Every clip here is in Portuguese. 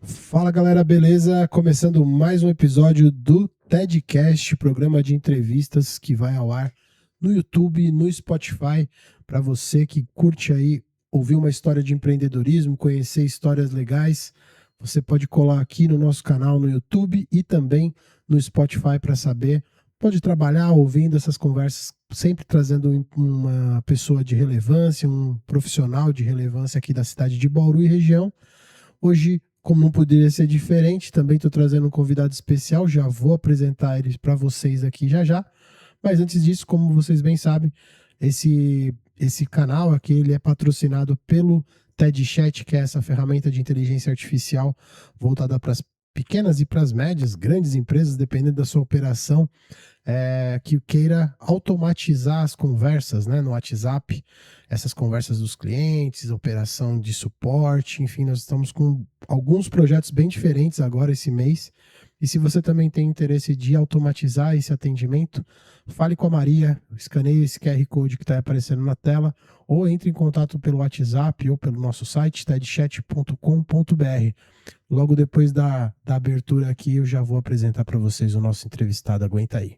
Fala galera, beleza? Começando mais um episódio do TEDcast, programa de entrevistas que vai ao ar no YouTube, no Spotify, para você que curte aí ouvir uma história de empreendedorismo, conhecer histórias legais. Você pode colar aqui no nosso canal no YouTube e também no Spotify para saber. Pode trabalhar ouvindo essas conversas, sempre trazendo uma pessoa de relevância, um profissional de relevância aqui da cidade de Bauru e região. Hoje, como não poderia ser diferente, também estou trazendo um convidado especial, já vou apresentar ele para vocês aqui já já. Mas antes disso, como vocês bem sabem, esse canal aqui ele é patrocinado pelo TED Chat, que é essa ferramenta de inteligência artificial voltada para as pequenas e para as médias, grandes empresas, dependendo da sua operação, que queira automatizar as conversas, né, no WhatsApp, essas conversas dos clientes, operação de suporte, enfim, nós estamos com alguns projetos bem diferentes agora esse mês. E se você também tem interesse de automatizar esse atendimento, fale com a Maria, escaneie esse QR Code que está aparecendo na tela, ou entre em contato pelo WhatsApp ou pelo nosso site, tedchat.com.br. Logo depois da abertura aqui, eu já vou apresentar para vocês o nosso entrevistado. Aguenta aí.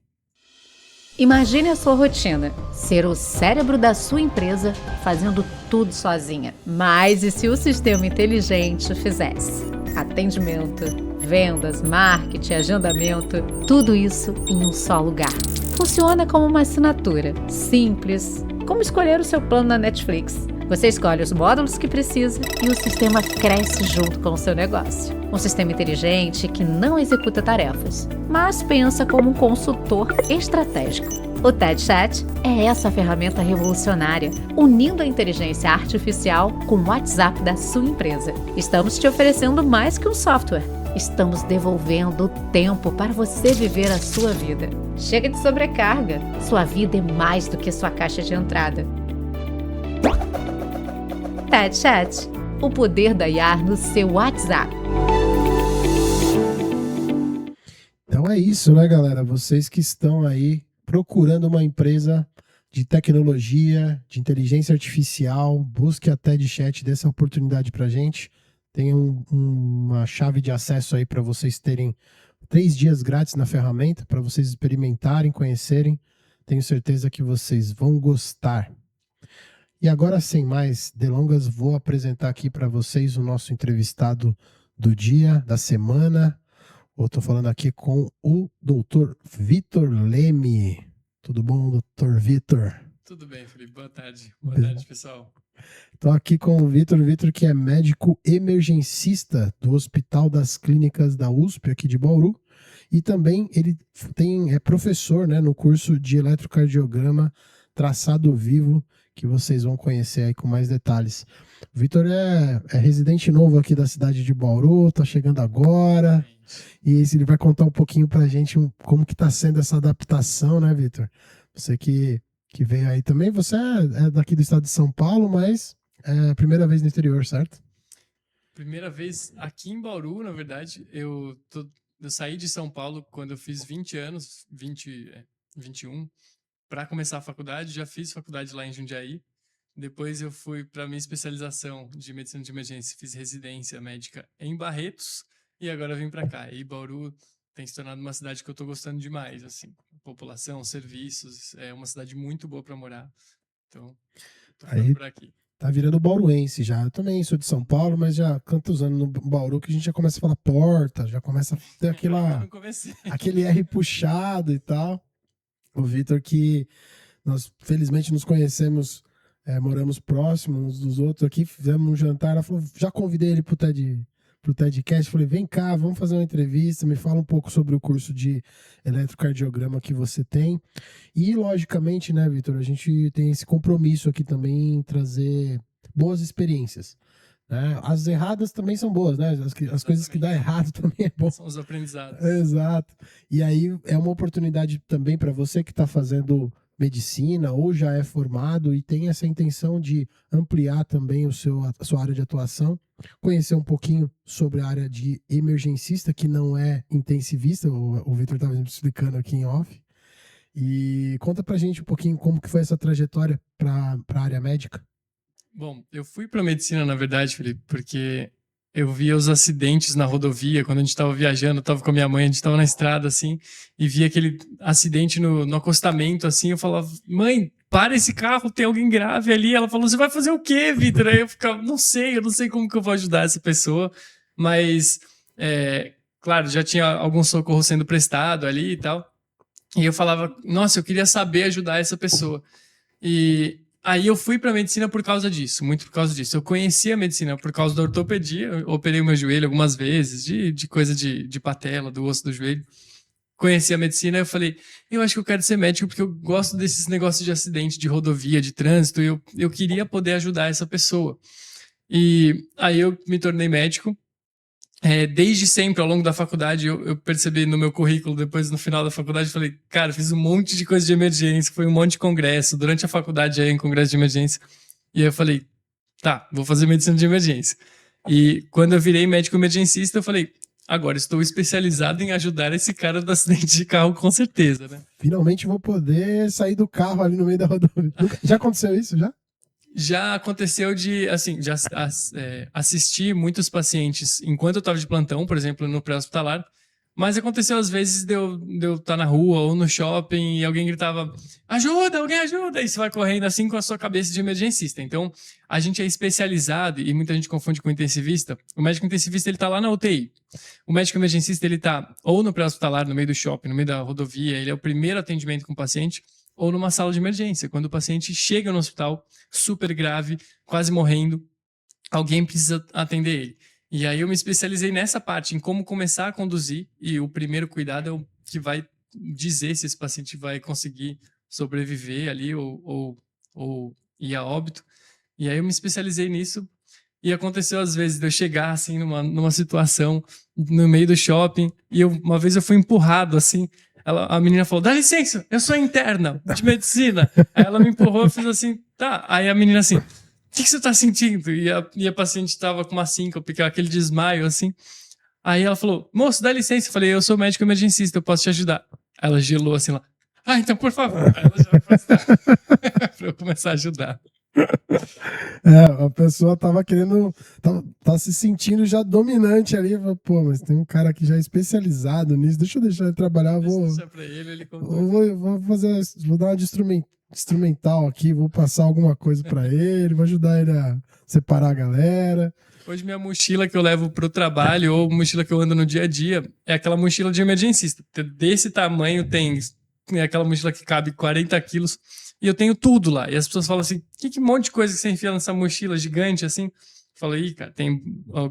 Imagine a sua rotina, ser o cérebro da sua empresa fazendo tudo sozinha. Mas e se o sistema inteligente fizesse? Atendimento, vendas, marketing, agendamento, tudo isso em um só lugar. Funciona como uma assinatura, simples, como escolher o seu plano na Netflix. Você escolhe os módulos que precisa e o sistema cresce junto com o seu negócio. Um sistema inteligente que não executa tarefas, mas pensa como um consultor estratégico. O TED Chat é essa ferramenta revolucionária, unindo a inteligência artificial com o WhatsApp da sua empresa. Estamos te oferecendo mais que um software. Estamos devolvendo o tempo para você viver a sua vida. Chega de sobrecarga. Sua vida é mais do que sua caixa de entrada. TED Chat, o poder da IA no seu WhatsApp. Então é isso, né, galera? Vocês que estão aí procurando uma empresa de tecnologia, de inteligência artificial, busque a TED Chat, dê essa oportunidade pra gente. Tem uma chave de acesso aí para vocês terem 3 dias grátis na ferramenta, para vocês experimentarem, conhecerem. Tenho certeza que vocês vão gostar. E agora, sem mais delongas, vou apresentar aqui para vocês o nosso entrevistado do dia, da semana. Eu estou falando aqui com o Dr. Vitor Leme. Tudo bom, Dr. Vitor? Tudo bem, Felipe. Boa tarde. Boa tarde, pessoal. Estou aqui com o Vitor que é médico emergencista do Hospital das Clínicas da USP, aqui de Bauru. E também ele é professor, né, no curso de eletrocardiograma traçado vivo, que vocês vão conhecer aí com mais detalhes. O Vitor é residente novo aqui da cidade de Bauru, está chegando agora, e ele vai contar um pouquinho para a gente como que está sendo essa adaptação, né, Vitor? Você que veio aí também, você é daqui do estado de São Paulo, mas é a primeira vez no exterior, certo? Primeira vez aqui em Bauru, na verdade. Eu saí de São Paulo quando eu fiz 20 anos, 21, para começar a faculdade. Já fiz faculdade lá em Jundiaí. Depois eu fui para minha especialização de medicina de emergência, fiz residência médica em Barretos e agora vim para cá. E Bauru tem se tornado uma cidade que eu estou gostando demais, assim, população, serviços, é uma cidade muito boa para morar. Então, tô ficando por aqui. Tá virando bauruense já. Eu também sou de São Paulo, mas já tantos anos no Bauru que a gente já começa a falar porta, já começa a ter aquele R puxado e tal. O Vitor que nós felizmente nos conhecemos, moramos próximos uns dos outros aqui, fizemos um jantar, ela falou, já convidei ele pro TEDcast, falei, vem cá, vamos fazer uma entrevista, me fala um pouco sobre o curso de eletrocardiograma que você tem. E, logicamente, né, Vitor, a gente tem esse compromisso aqui também em trazer boas experiências. Né? As erradas também são boas, né? As coisas que dá errado também é bom. São os aprendizados. Exato. E aí é uma oportunidade também para você que está fazendo medicina ou já é formado e tem essa intenção de ampliar também a sua área de atuação, conhecer um pouquinho sobre a área de emergencista, que não é intensivista, o Vitor estava me explicando aqui em off. E conta pra gente um pouquinho como que foi essa trajetória para a área médica. Bom, eu fui para medicina, na verdade, Felipe, porque eu via os acidentes na rodovia, quando a gente tava viajando, eu tava com a minha mãe, a gente tava na estrada, assim, e via aquele acidente no acostamento, assim, eu falava, mãe, para esse carro, tem alguém grave ali. Ela falou, você vai fazer o quê, Vitor? Aí eu ficava, eu não sei como que eu vou ajudar essa pessoa, mas, claro, já tinha algum socorro sendo prestado ali e tal, e eu falava, nossa, eu queria saber ajudar essa pessoa. E aí eu fui pra medicina por causa disso, muito por causa disso. Eu conheci a medicina por causa da ortopedia, eu operei o meu joelho algumas vezes, de coisa de patela, do osso do joelho. Conheci a medicina, eu falei, eu acho que eu quero ser médico porque eu gosto desses negócios de acidente, de rodovia, de trânsito, e eu queria poder ajudar essa pessoa. E aí eu me tornei médico. Desde sempre, ao longo da faculdade, eu percebi no meu currículo, depois no final da faculdade, eu falei, cara, fiz um monte de coisa de emergência, foi um monte de congresso, durante a faculdade aí em congresso de emergência, e aí eu falei, tá, vou fazer medicina de emergência. E quando eu virei médico emergencista, eu falei, agora estou especializado em ajudar esse cara do acidente de carro, com certeza, né? Finalmente vou poder sair do carro ali no meio da rodovia. Já aconteceu isso, já? Já aconteceu de, assim, assistir muitos pacientes enquanto eu estava de plantão, por exemplo, no pré-hospitalar, mas aconteceu às vezes de eu estar na rua ou no shopping e alguém gritava, ajuda, alguém ajuda, e você vai correndo assim com a sua cabeça de emergencista. Então, a gente é especializado, e muita gente confunde com o intensivista. O médico intensivista, ele tá lá na UTI. O médico emergencista, ele tá ou no pré-hospitalar, no meio do shopping, no meio da rodovia, ele é o primeiro atendimento com o paciente, ou numa sala de emergência, quando o paciente chega no hospital, super grave, quase morrendo, alguém precisa atender ele. E aí eu me especializei nessa parte, em como começar a conduzir, e o primeiro cuidado é o que vai dizer se esse paciente vai conseguir sobreviver ali ou ir a óbito. E aí eu me especializei nisso, e aconteceu às vezes de eu chegar assim numa situação no meio do shopping, e uma vez eu fui empurrado assim, a menina falou, dá licença, eu sou interna de medicina. Aí ela me empurrou, eu fiz assim, tá. Aí a menina assim, o que você tá sentindo? E a paciente tava com uma síncope, aquele desmaio assim. Aí ela falou, moço, dá licença. Eu falei, eu sou médico emergencista, eu posso te ajudar. Ela gelou assim lá, então por favor. Aí ela já vai pra eu começar a ajudar. A pessoa tava querendo, tá se sentindo já dominante ali. Pô, mas tem um cara que já é especializado nisso, deixa eu deixar ele trabalhar. Vou dar uma de instrumental aqui, vou passar alguma coisa pra ele, vou ajudar ele a separar a galera. Hoje minha mochila que eu levo pro trabalho ou mochila que eu ando no dia a dia é aquela mochila de emergencista. Desse tamanho tem aquela mochila que cabe 40 quilos. E eu tenho tudo lá. E as pessoas falam assim, que monte de coisa que você enfia nessa mochila gigante assim? Eu falo, cara, tem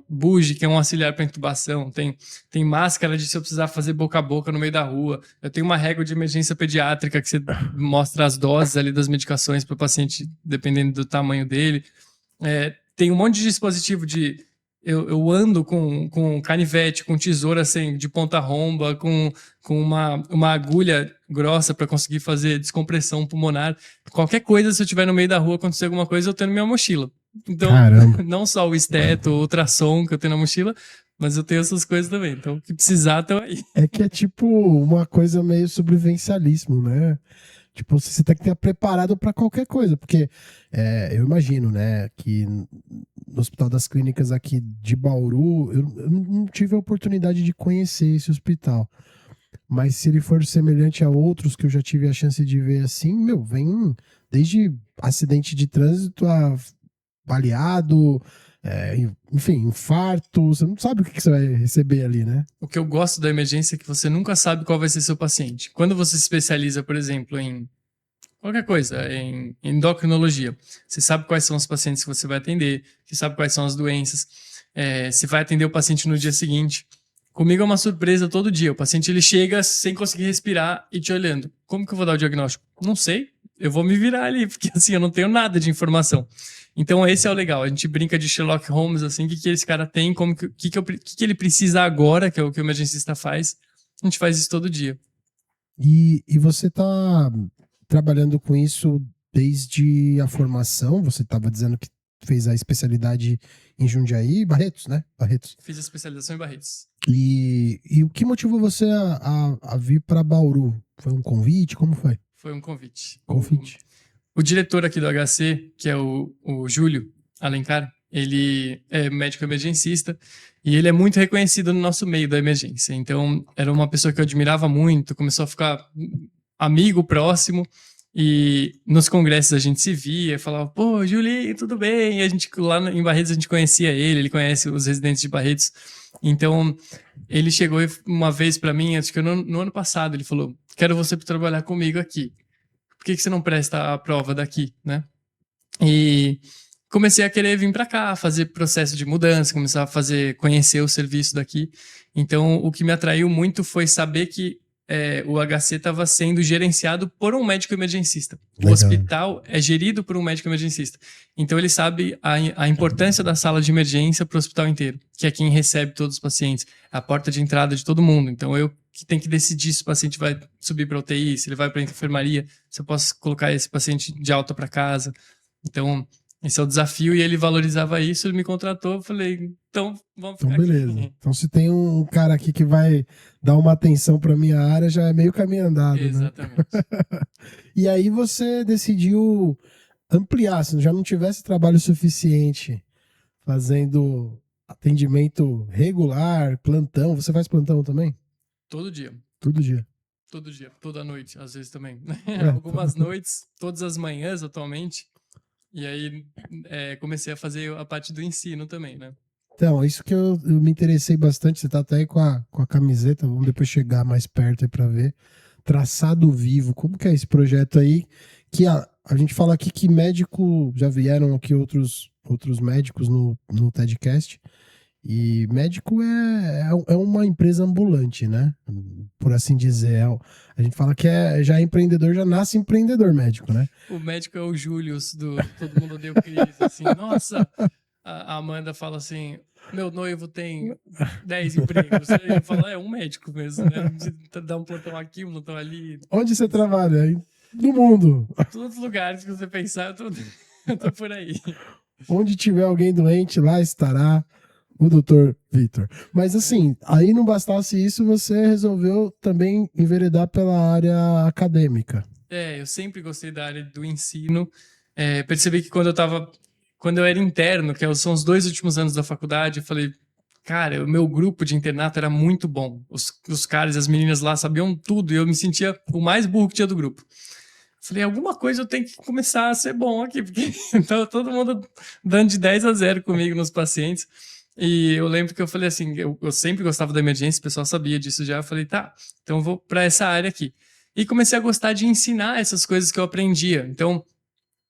bugie, que é um auxiliar para intubação, tem máscara de se eu precisar fazer boca a boca no meio da rua. Eu tenho uma régua de emergência pediátrica que você mostra as doses ali das medicações para o paciente, dependendo do tamanho dele. Tem um monte de dispositivo eu ando com canivete, com tesoura assim, de ponta romba, com uma agulha grossa para conseguir fazer descompressão pulmonar. Qualquer coisa, se eu estiver no meio da rua, acontecer alguma coisa, eu tenho na minha mochila. Então, caramba, não só o esteto, o ultrassom que eu tenho na mochila, mas eu tenho essas coisas também. Então, o que precisar, estão aí. É que é tipo uma coisa meio sobrevivencialismo, né? Tipo, você tem que estar preparado para qualquer coisa, porque eu imagino, né, que no Hospital das Clínicas aqui de Bauru, eu não tive a oportunidade de conhecer esse hospital, mas se ele for semelhante a outros que eu já tive a chance de ver assim, vem desde acidente de trânsito a baleado, enfim, infarto, você não sabe o que você vai receber ali, né? O que eu gosto da emergência é que você nunca sabe qual vai ser seu paciente. Quando você se especializa, por exemplo, em qualquer coisa, em endocrinologia, você sabe quais são os pacientes que você vai atender, você sabe quais são as doenças, você vai atender o paciente no dia seguinte. Comigo é uma surpresa todo dia. O paciente ele chega sem conseguir respirar e te olhando. Como que eu vou dar o diagnóstico? Não sei. Eu vou me virar ali, porque assim, eu não tenho nada de informação. Então esse é o legal. A gente brinca de Sherlock Holmes, assim, o que esse cara tem, o que ele precisa agora, que é o que o emergencista faz. A gente faz isso todo dia. E você tá trabalhando com isso desde a formação? Você estava dizendo que fez a especialidade em Jundiaí, Barretos, né? Barretos. Fiz a especialização em Barretos. E o que motivou você a vir para Bauru? Foi um convite? Como foi? Foi um convite. Convite. O diretor aqui do HC, que é o Júlio Alencar, ele é médico emergencista e ele é muito reconhecido no nosso meio da emergência. Então, era uma pessoa que eu admirava muito, começou a ficar amigo próximo. E nos congressos a gente se via, falava, pô, Julinho, tudo bem? E a gente, lá em Barretos a gente conhecia ele conhece os residentes de Barretos. Então, ele chegou uma vez para mim, acho que no ano passado, ele falou, quero você para trabalhar comigo aqui. Por que você não presta a prova daqui, né? E comecei a querer vir para cá, fazer processo de mudança, começar a conhecer o serviço daqui. Então, o que me atraiu muito foi saber que o HC estava sendo gerenciado por um médico emergencista. Legal. O hospital é gerido por um médico emergencista. Então, ele sabe a importância da sala de emergência para o hospital inteiro, que é quem recebe todos os pacientes, a porta de entrada de todo mundo. Então, eu que tenho que decidir se o paciente vai subir para UTI, se ele vai para a enfermaria, se eu posso colocar esse paciente de alta para casa. Então, esse é o desafio e ele valorizava isso, ele me contratou, eu falei, então vamos ficar beleza. aqui. Então se tem um cara aqui que vai dar uma atenção para minha área, já é meio caminho andado, Exatamente. Né? E aí você decidiu ampliar, se já não tivesse trabalho suficiente fazendo atendimento regular, plantão, você faz plantão também? Todo dia. Todo dia. Todo dia, toda noite, às vezes também. É, Algumas noites, todas as manhãs atualmente. E aí comecei a fazer a parte do ensino também, né? Então, isso que eu me interessei bastante. Você tá até aí com a camiseta, vamos depois chegar mais perto aí pra ver. Traçado Vivo, como que é esse projeto aí? Que a gente fala aqui que médico, já vieram aqui outros médicos no TEDcast, e médico é uma empresa ambulante, né? Por assim dizer. A gente fala que já é empreendedor, já nasce empreendedor médico, né? O médico é o Július do Todo Mundo Odeia o Chris, assim, nossa, a Amanda fala assim, meu noivo tem 10 empregos. Ele fala, é um médico mesmo, né? Dá um plantão aqui, um plantão ali. Onde você trabalha? No mundo. Todos os lugares que você pensar, eu tô por aí. Onde tiver alguém doente, lá estará o Dr. Vitor. Mas assim, aí não bastasse isso, você resolveu também enveredar pela área acadêmica. Eu sempre gostei da área do ensino. Percebi que quando eu era interno, que são os 2 últimos anos da faculdade, eu falei, cara, o meu grupo de internato era muito bom. Os caras, as meninas lá sabiam tudo e eu me sentia o mais burro que tinha do grupo. Falei, alguma coisa eu tenho que começar a ser bom aqui, porque então todo mundo dando de 10-0 comigo nos pacientes. E eu lembro que eu falei assim, eu sempre gostava da emergência, o pessoal sabia disso já. Eu falei, tá, então eu vou para essa área aqui. E comecei a gostar de ensinar essas coisas que eu aprendia. Então,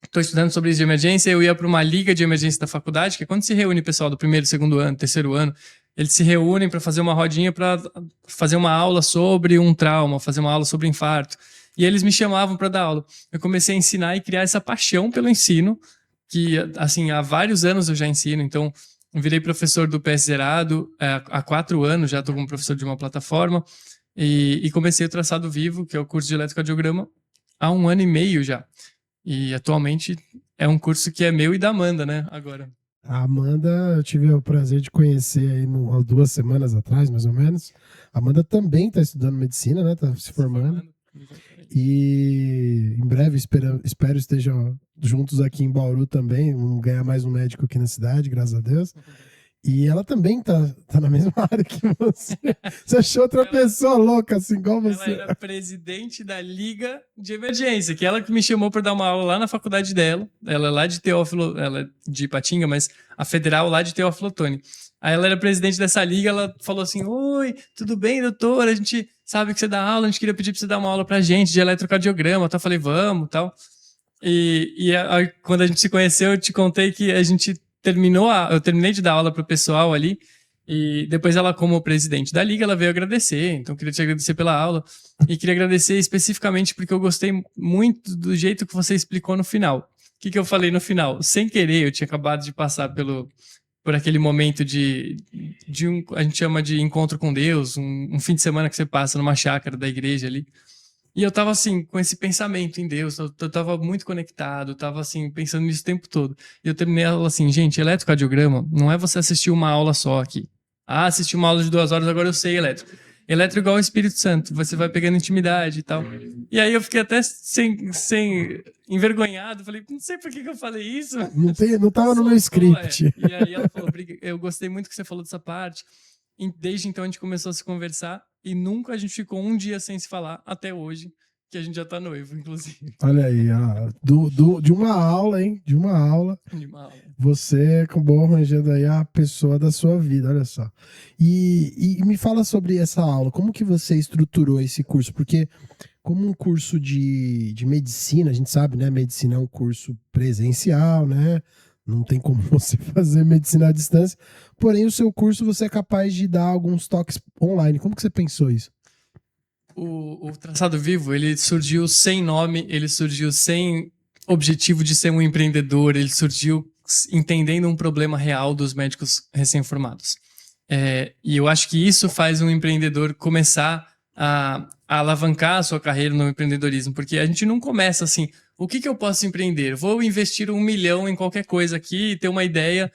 estou estudando sobre isso de emergência, eu ia para uma liga de emergência da faculdade, que é quando se reúne o pessoal do 1º, 2º ano, 3º ano, eles se reúnem para fazer uma rodinha, para fazer uma aula sobre um trauma, fazer uma aula sobre infarto. E eles me chamavam para dar aula. Eu comecei a ensinar e criar essa paixão pelo ensino, que assim, há vários anos eu já ensino. Então, eu virei professor do PS Zerado há 4 anos, já estou como professor de uma plataforma, e comecei o Traçado Vivo, que é o curso de eletrocardiograma, há 1 ano e meio já. E atualmente é um curso que é meu e da Amanda, né? Agora. A Amanda, eu tive o prazer de conhecer aí há 2 semanas atrás, mais ou menos. A Amanda também está estudando medicina, né? Está se formando. E em breve espero estejam juntos aqui em Bauru também. Vamos ganhar mais um médico aqui na cidade, graças a Deus. E ela também tá na mesma área que você. Você achou outra pessoa louca, assim, igual você. Ela era presidente da Liga de Emergência, que ela que me chamou para dar uma aula lá na faculdade dela. Ela é lá de Teófilo, ela é de Ipatinga, mas a federal lá de Teófilo Otoni. Aí ela era presidente dessa liga, ela falou assim, oi, tudo bem, doutor? A gente sabe que você dá aula, a gente queria pedir para você dar uma aula pra gente de eletrocardiograma. Então eu falei, vamos, tal. E quando a gente se conheceu, eu te contei que a gente eu terminei de dar aula pro pessoal ali, e depois ela, como presidente da liga, ela veio agradecer. Então eu queria te agradecer pela aula, e queria agradecer especificamente porque eu gostei muito do jeito que você explicou no final. O que eu falei no final? Sem querer, eu tinha acabado de passar por aquele momento a gente chama de encontro com Deus, um fim de semana que você passa numa chácara da igreja ali. E eu tava assim, com esse pensamento em Deus, eu tava muito conectado, tava assim, pensando nisso o tempo todo. E eu terminei a aula assim, gente, eletrocardiograma não é você assistir uma aula só aqui. Assistir uma aula de 2 horas, agora eu sei elétrico. elétron igual ao Espírito Santo, você vai pegando intimidade e tal. E aí eu fiquei até sem envergonhado, falei, não sei por que eu falei isso. Não tava no meu script. E aí ela falou, eu gostei muito que você falou dessa parte. E desde então a gente começou a se conversar e nunca a gente ficou um dia sem se falar, até hoje, que a gente já tá noivo, inclusive. Olha aí, ó. De uma aula, hein? De uma aula. Você acabou arranjando aí a pessoa da sua vida, olha só. E me fala sobre essa aula. Como que você estruturou esse curso? Porque como um curso de medicina, a gente sabe, né? Medicina é um curso presencial, né? Não tem como você fazer medicina à distância. Porém, o seu curso você é capaz de dar alguns toques online. Como que você pensou isso? O Traçado Vivo, ele surgiu sem nome, ele surgiu sem objetivo de ser um empreendedor, ele surgiu entendendo um problema real dos médicos recém-formados. E eu acho que isso faz um empreendedor começar a alavancar a sua carreira no empreendedorismo, porque a gente não começa assim, o que eu posso empreender? Vou investir 1 milhão em qualquer coisa aqui, ter uma ideia.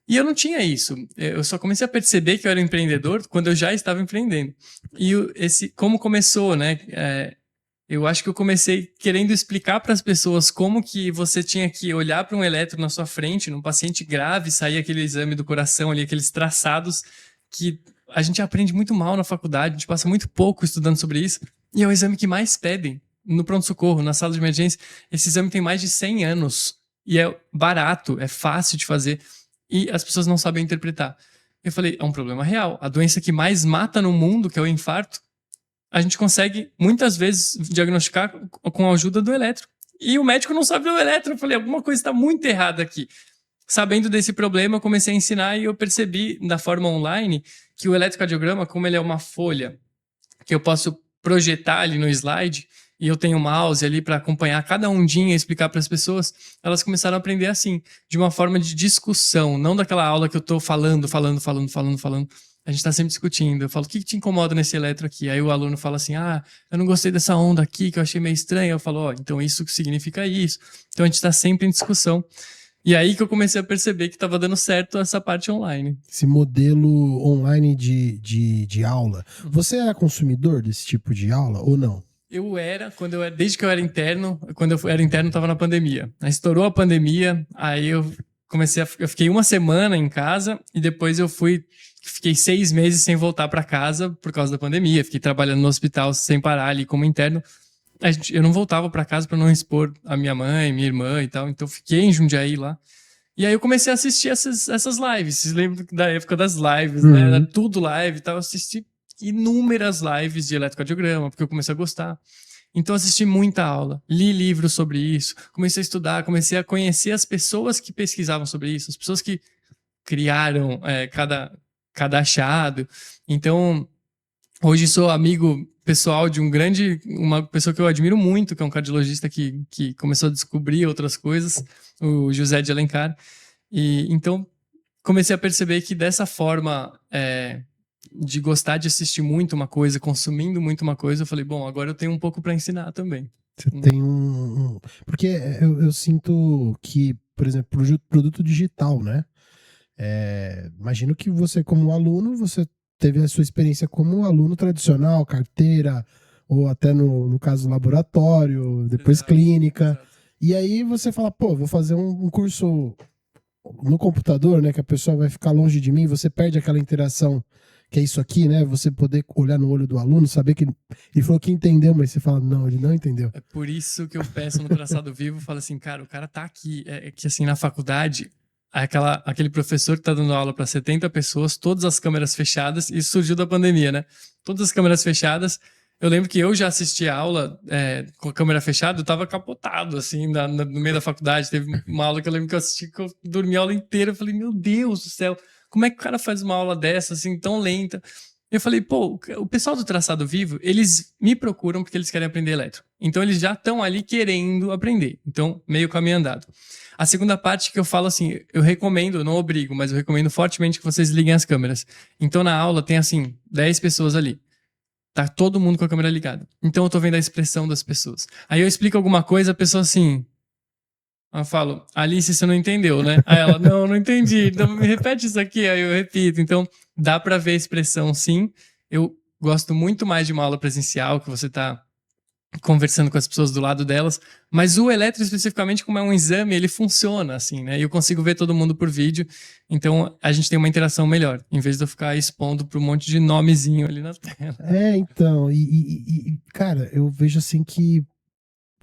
E eu não tinha isso. Eu só comecei a perceber que eu era um empreendedor quando eu já estava empreendendo. E como começou, né? Eu acho que eu comecei querendo explicar para as pessoas como que você tinha que olhar para um eletro na sua frente, num paciente grave, sair aquele exame do coração ali, aqueles traçados que a gente aprende muito mal na faculdade, a gente passa muito pouco estudando sobre isso. E é o exame que mais pedem no pronto-socorro, na sala de emergência. Esse exame tem mais de 100 anos e é barato, é fácil de fazer. E as pessoas não sabem interpretar. Eu falei, é um problema real. A doença que mais mata no mundo, que é o infarto, a gente consegue, muitas vezes, diagnosticar com a ajuda do eletro. E o médico não sabe o eletro. Eu falei, alguma coisa está muito errada aqui. Sabendo desse problema, eu comecei a ensinar e eu percebi, da forma online, que o eletrocardiograma, como ele é uma folha que eu posso projetar ali no slide, e eu tenho um mouse ali para acompanhar cada ondinha e explicar para as pessoas, elas começaram a aprender assim, de uma forma de discussão, não daquela aula que eu estou falando. A gente está sempre discutindo. Eu falo, o que te incomoda nesse eletro aqui? Aí o aluno fala assim, eu não gostei dessa onda aqui, que eu achei meio estranha. Eu falo, então isso significa isso. Então a gente está sempre em discussão. E aí que eu comecei a perceber que estava dando certo essa parte online. Esse modelo online de aula. Você era consumidor desse tipo de aula ou não? Eu era, desde que eu era interno, quando eu era interno, estava na pandemia. Aí estourou a pandemia, aí eu fiquei 1 semana em casa e depois fiquei 6 meses sem voltar para casa por causa da pandemia. Fiquei trabalhando no hospital sem parar ali como interno. Eu não voltava para casa para não expor a minha mãe, minha irmã e tal, então fiquei em Jundiaí lá. E aí eu comecei a assistir essas lives. Vocês lembram da época das lives, né? Era tudo live e tal. Eu assisti inúmeras lives de eletrocardiograma, porque eu comecei a gostar. Então assisti muita aula, li livros sobre isso, comecei a estudar, comecei a conhecer as pessoas que pesquisavam sobre isso, as pessoas que criaram cada achado. Então, hoje sou amigo pessoal de uma pessoa que eu admiro muito, que é um cardiologista que começou a descobrir outras coisas, o José de Alencar. E então comecei a perceber que dessa forma de gostar de assistir muito uma coisa, consumindo muito uma coisa, eu falei, bom, agora eu tenho um pouco para ensinar também. Você tem Porque eu sinto que, por exemplo, produto digital, né? Imagino que você, como aluno, você teve a sua experiência como aluno tradicional, carteira, ou até no caso laboratório, depois clínica. Exato. E aí você fala, vou fazer um curso no computador, né? Que a pessoa vai ficar longe de mim, você perde aquela interação que é isso aqui, né? Você poder olhar no olho do aluno, saber que ele falou que entendeu, mas você fala, não, ele não entendeu. É por isso que eu peço no Traçado Vivo, falo assim, cara, o cara tá aqui. É que assim, na faculdade, aquele professor que tá dando aula para 70 pessoas, todas as câmeras fechadas, isso surgiu da pandemia, né? Todas as câmeras fechadas. Eu lembro que eu já assisti a aula com a câmera fechada, eu tava capotado, assim, no meio da faculdade. Teve uma aula que eu lembro que eu assisti, que eu dormi a aula inteira. Eu falei, meu Deus do céu, como é que o cara faz uma aula dessa, assim, tão lenta? Eu falei, o pessoal do Traçado Vivo, eles me procuram porque eles querem aprender eletro. Então, eles já estão ali querendo aprender. Então, meio caminho andado. A segunda parte que eu falo assim, eu recomendo, não obrigo, mas eu recomendo fortemente que vocês liguem as câmeras. Então, na aula tem, assim, 10 pessoas ali. Tá todo mundo com a câmera ligada. Então, eu tô vendo a expressão das pessoas. Aí eu explico alguma coisa, a pessoa assim... Eu falo, Alice, você não entendeu, né? Aí ela, não entendi. Então me repete isso aqui, aí eu repito. Então dá pra ver a expressão, sim. Eu gosto muito mais de uma aula presencial, que você tá conversando com as pessoas do lado delas, mas o eletro especificamente, como é um exame, ele funciona assim, né? Eu consigo ver todo mundo por vídeo, então a gente tem uma interação melhor, em vez de eu ficar expondo para um monte de nomezinho ali na tela. Então, cara, eu vejo assim que,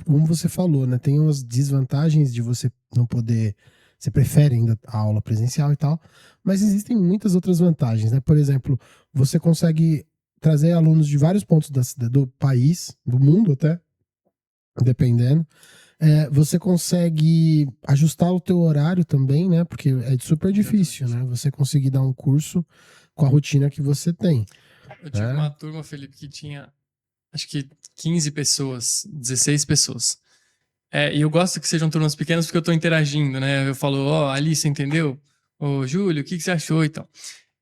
como você falou, né, tem umas desvantagens de você não poder, você prefere ainda a aula presencial e tal, mas existem muitas outras vantagens, né? Por exemplo, você consegue trazer alunos de vários pontos do país, do mundo até, dependendo. Você consegue ajustar o teu horário também, né? Porque é super difícil, né? Você conseguir dar um curso com a rotina que você tem. Eu tive uma turma, Felipe, que tinha acho que 15 pessoas, 16 pessoas. E eu gosto que sejam turmas pequenas porque eu tô interagindo, né? Eu falo, Alice, entendeu? Júlio, o que você achou e tal?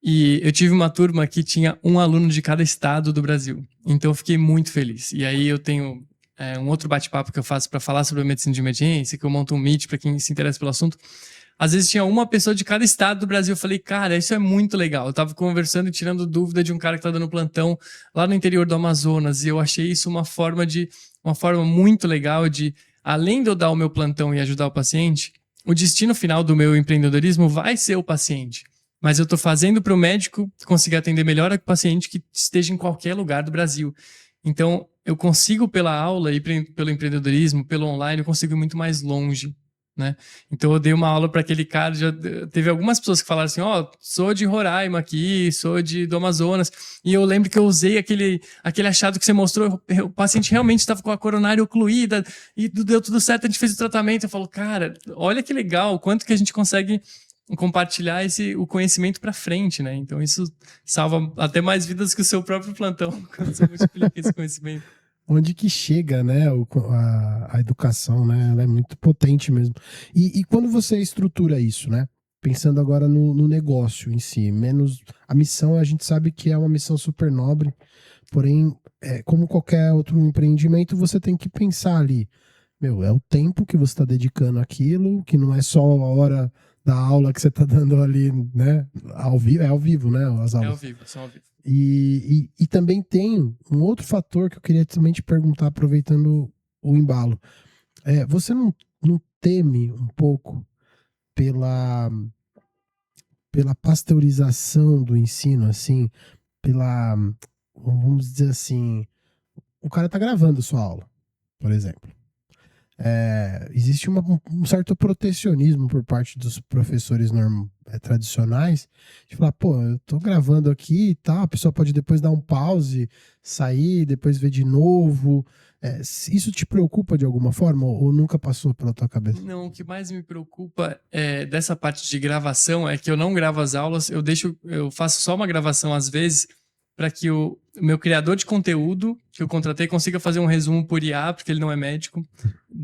E eu tive uma turma que tinha um aluno de cada estado do Brasil. Então eu fiquei muito feliz. E aí eu tenho um outro bate-papo que eu faço para falar sobre a medicina de emergência, que eu monto um Meet para quem se interessa pelo assunto. Às vezes tinha uma pessoa de cada estado do Brasil. Eu falei, cara, isso é muito legal. Eu tava conversando e tirando dúvida de um cara que tá dando plantão lá no interior do Amazonas. E eu achei isso uma forma muito legal de, além de eu dar o meu plantão e ajudar o paciente, o destino final do meu empreendedorismo vai ser o paciente. Mas eu tô fazendo para o médico conseguir atender melhor o paciente que esteja em qualquer lugar do Brasil. Então, eu consigo pela aula e pelo empreendedorismo, pelo online, eu consigo ir muito mais longe, né? Então, eu dei uma aula para aquele cara, já teve algumas pessoas que falaram assim, sou de Roraima aqui, sou do Amazonas, e eu lembro que eu usei aquele achado que você mostrou, o paciente realmente estava com a coronária ocluída, e deu tudo certo, a gente fez o tratamento. Eu falo, cara, olha que legal, quanto que a gente consegue compartilhar o conhecimento para frente, né? Então isso salva até mais vidas que o seu próprio plantão, quando você multiplica esse conhecimento. Onde que chega, né, a educação, né? Ela é muito potente mesmo. E quando você estrutura isso, né? Pensando agora no negócio em si, menos a missão, a gente sabe que é uma missão super nobre, porém, como qualquer outro empreendimento, você tem que pensar ali, é o tempo que você está dedicando àquilo, que não é só a hora da aula que você está dando ali, né? É ao vivo, né? As aulas. É ao vivo, são ao vivo. E também tem um outro fator que eu queria também te perguntar, aproveitando o embalo. Você não teme um pouco pela pasteurização do ensino, assim, vamos dizer assim, o cara está gravando sua aula, por exemplo. Existe um certo protecionismo por parte dos professores tradicionais de falar, eu tô gravando aqui e tal, a pessoa pode depois dar um pause, sair, depois ver de novo. Isso te preocupa de alguma forma ou nunca passou pela tua cabeça? Não, o que mais me preocupa dessa parte de gravação é que eu não gravo as aulas, eu faço só uma gravação às vezes para que o meu criador de conteúdo que eu contratei consiga fazer um resumo por IA, porque ele não é médico,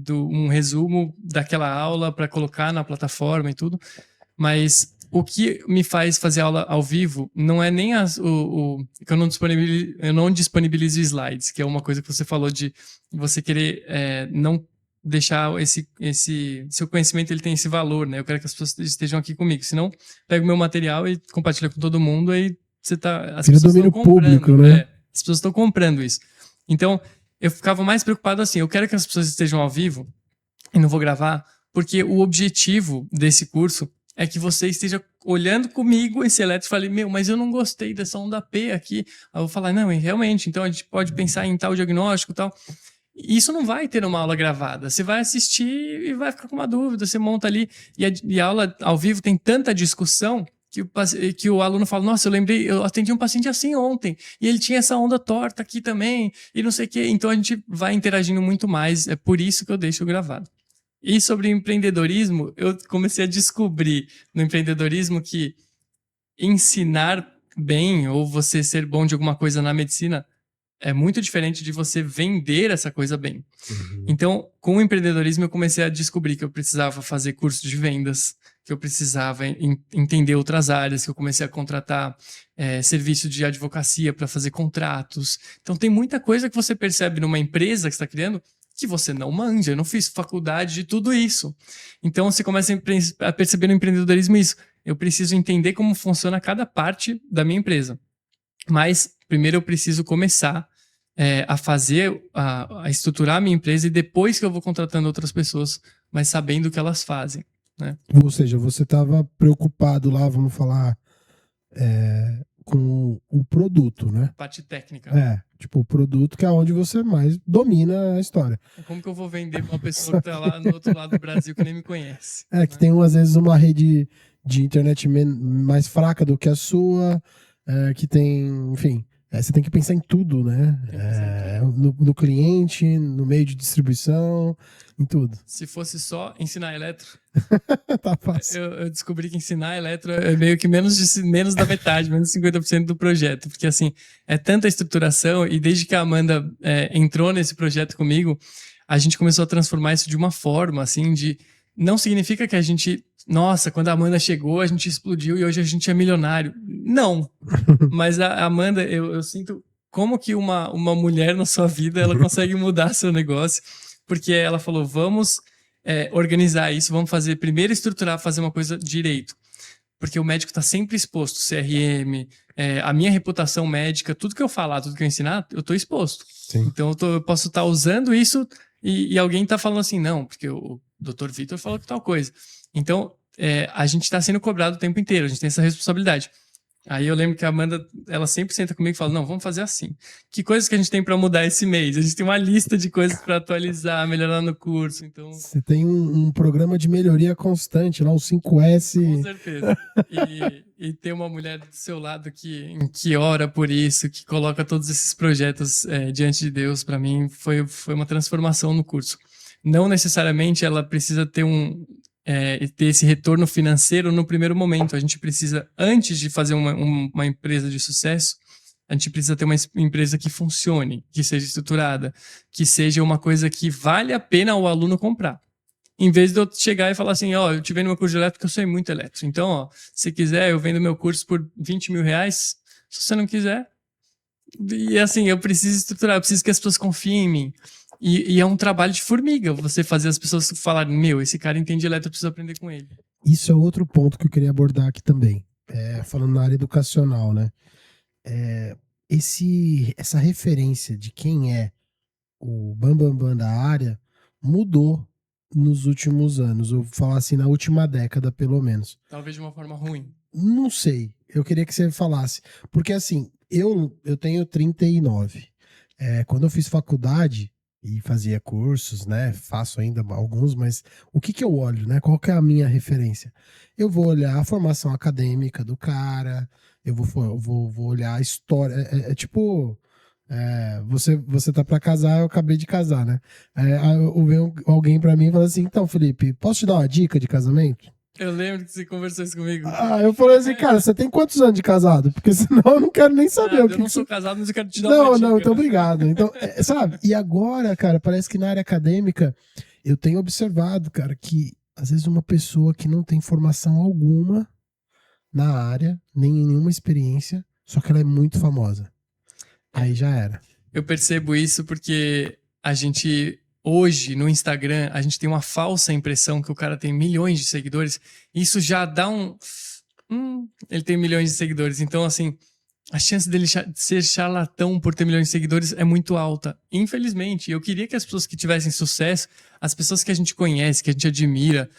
um resumo daquela aula para colocar na plataforma e tudo. Mas o que me faz fazer aula ao vivo não é nem que eu não disponibilizo slides, que é uma coisa que você falou de você querer não deixar esse seu conhecimento, ele tem esse valor, né? Eu quero que as pessoas estejam aqui comigo, senão pego o meu material e compartilho com todo mundo, aí as pessoas estão comprando, público, né? As pessoas estão comprando isso. Então, eu ficava mais preocupado assim, eu quero que as pessoas estejam ao vivo e não vou gravar, porque o objetivo desse curso é que você esteja olhando comigo esse eletro e fale, mas eu não gostei dessa onda P aqui. Aí eu vou falar, não, realmente, então a gente pode pensar em tal diagnóstico e tal. Isso não vai ter uma aula gravada. Você vai assistir e vai ficar com uma dúvida, você monta ali. E a aula ao vivo tem tanta discussão que o aluno fala, nossa, eu atendi um paciente assim ontem, e ele tinha essa onda torta aqui também, e não sei o quê. Então a gente vai interagindo muito mais, é por isso que eu deixo gravado. E sobre empreendedorismo, eu comecei a descobrir no empreendedorismo que ensinar bem, ou você ser bom de alguma coisa na medicina, é muito diferente de você vender essa coisa bem. Uhum. Então, com o empreendedorismo, eu comecei a descobrir que eu precisava fazer curso de vendas, que eu precisava entender outras áreas, que eu comecei a contratar serviço de advocacia para fazer contratos. Então, tem muita coisa que você percebe numa empresa que você está criando que você não manja. Eu não fiz faculdade de tudo isso. Então, você começa a perceber no empreendedorismo isso. Eu preciso entender como funciona cada parte da minha empresa. Mas primeiro eu preciso começar a fazer, a estruturar a minha empresa e depois que eu vou contratando outras pessoas, mas sabendo o que elas fazem, né? Ou seja, você estava preocupado lá, vamos falar, com o produto, né? Parte técnica. Tipo, o produto que é onde você mais domina a história. Como que eu vou vender pra uma pessoa que tá lá no outro lado do Brasil que nem me conhece? Que tem, às vezes, uma rede de internet mais fraca do que a sua, que tem, enfim... você tem que pensar em tudo, né? No cliente, no meio de distribuição, em tudo. Se fosse só ensinar eletro, tá fácil. Eu descobri que ensinar eletro é meio que menos da metade, menos de 50% do projeto. Porque, assim, é tanta estruturação e desde que a Amanda entrou nesse projeto comigo, a gente começou a transformar isso de uma forma, assim, de... Não significa que a gente... Nossa, quando a Amanda chegou, a gente explodiu e hoje a gente é milionário. Não. Mas a Amanda, eu sinto como que uma mulher na sua vida, ela consegue mudar seu negócio. Porque ela falou, vamos organizar isso, vamos primeiro estruturar, fazer uma coisa direito. Porque o médico está sempre exposto, CRM, a minha reputação médica, tudo que eu falar, tudo que eu ensinar, eu estou exposto. Sim. Então eu posso estar usando isso e alguém está falando assim, não, porque o Dr. Vitor falou que tal coisa. Então, a gente está sendo cobrado o tempo inteiro, a gente tem essa responsabilidade. Aí eu lembro que a Amanda, ela sempre senta comigo e fala, não, vamos fazer assim. Que coisas que a gente tem para mudar esse mês? A gente tem uma lista de coisas para atualizar, melhorar no curso, então... Você tem um programa de melhoria constante, lá, um 5S. Com certeza. E ter uma mulher do seu lado que ora por isso, que coloca todos esses projetos diante de Deus, para mim, foi uma transformação no curso. Não necessariamente ela precisa ter ter esse retorno financeiro no primeiro momento. A gente precisa, antes de fazer uma empresa de sucesso, a gente precisa ter uma empresa que funcione, que seja estruturada, que seja uma coisa que vale a pena o aluno comprar. Em vez de eu chegar e falar assim, eu te vendo meu curso de elétrico, eu sei muito elétrico. Então, se quiser, eu vendo meu curso por 20 mil reais. Se você não quiser. E assim, eu preciso estruturar, eu preciso que as pessoas confiem em mim. E é um trabalho de formiga, você fazer as pessoas falarem, esse cara entende eletro, eu preciso aprender com ele. Isso é outro ponto que eu queria abordar aqui também. Falando na área educacional, né? Essa referência de quem é o bambambam da área mudou nos últimos anos. Eu vou falar assim, na última década, pelo menos. Talvez de uma forma ruim. Não sei. Eu queria que você falasse. Porque assim, eu tenho 39. Quando eu fiz faculdade e fazia cursos, né? Faço ainda alguns, mas o que eu olho, né? Qual que é a minha referência? Eu vou olhar a formação acadêmica do cara, eu vou olhar a história. Tipo, você tá pra casar, eu acabei de casar, né? Aí vem alguém pra mim e fala assim, então, Felipe, posso te dar uma dica de casamento? Eu lembro que você conversou isso comigo. Eu falei assim, cara, você tem quantos anos de casado? Porque senão eu não quero nem saber. Eu não sou casado, mas eu quero te dar uma dica. Não, então obrigado. Então, sabe? E agora, cara, parece que na área acadêmica eu tenho observado, cara, que às vezes uma pessoa que não tem formação alguma na área, nem nenhuma experiência, só que ela é muito famosa. Aí já era. Eu percebo isso porque a gente... Hoje, no Instagram, a gente tem uma falsa impressão que o cara tem milhões de seguidores. Isso já dá ele tem milhões de seguidores. Então, assim, a chance dele ser charlatão por ter milhões de seguidores é muito alta. Infelizmente. Eu queria que as pessoas que tivessem sucesso, as pessoas que a gente conhece, que a gente admira,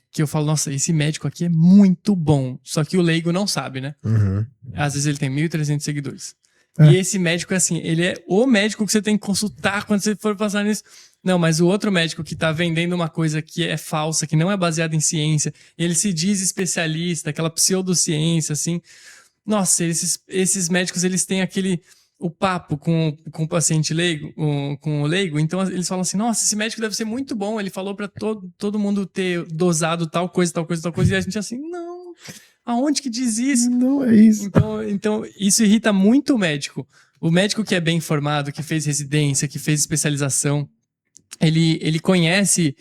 que eu falo, nossa, esse médico aqui é muito bom. Só que o leigo não sabe, né? Uhum. Às vezes ele tem 1.300 seguidores. E esse médico é assim, ele é o médico que você tem que consultar quando você for passar nisso. Não, mas o outro médico que tá vendendo uma coisa que é falsa, que não é baseada em ciência, ele se diz especialista, aquela pseudociência, assim. Nossa, esses médicos, eles têm o papo com o paciente leigo, com o leigo, então eles falam assim, nossa, esse médico deve ser muito bom, ele falou pra todo mundo ter dosado tal coisa, e a gente assim, não... Aonde que diz isso? Não é isso. Então, isso irrita muito o médico. O médico que é bem formado, que fez residência, que fez especialização, ele conhece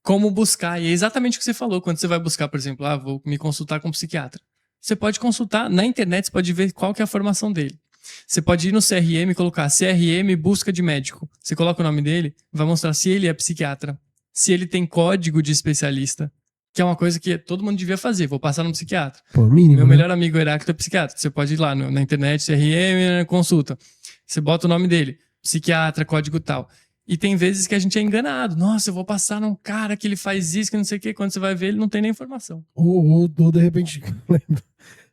como buscar. E é exatamente o que você falou. Quando você vai buscar, por exemplo, vou me consultar com um psiquiatra. Você pode consultar na internet, você pode ver qual que é a formação dele. Você pode ir no CRM e colocar CRM busca de médico. Você coloca o nome dele, vai mostrar se ele é psiquiatra, se ele tem código de especialista. que é uma coisa que todo mundo devia fazer. Vou passar num psiquiatra. Pô, mínimo, Meu né? melhor amigo Heráclito é psiquiatra. Você pode ir lá na internet, CRM, consulta. Você bota o nome dele, psiquiatra, código tal. E tem vezes que a gente é enganado. Nossa, eu vou passar num cara que ele faz isso, que não sei o quê. Quando você vai ver, ele não tem nem informação. Ou de repente,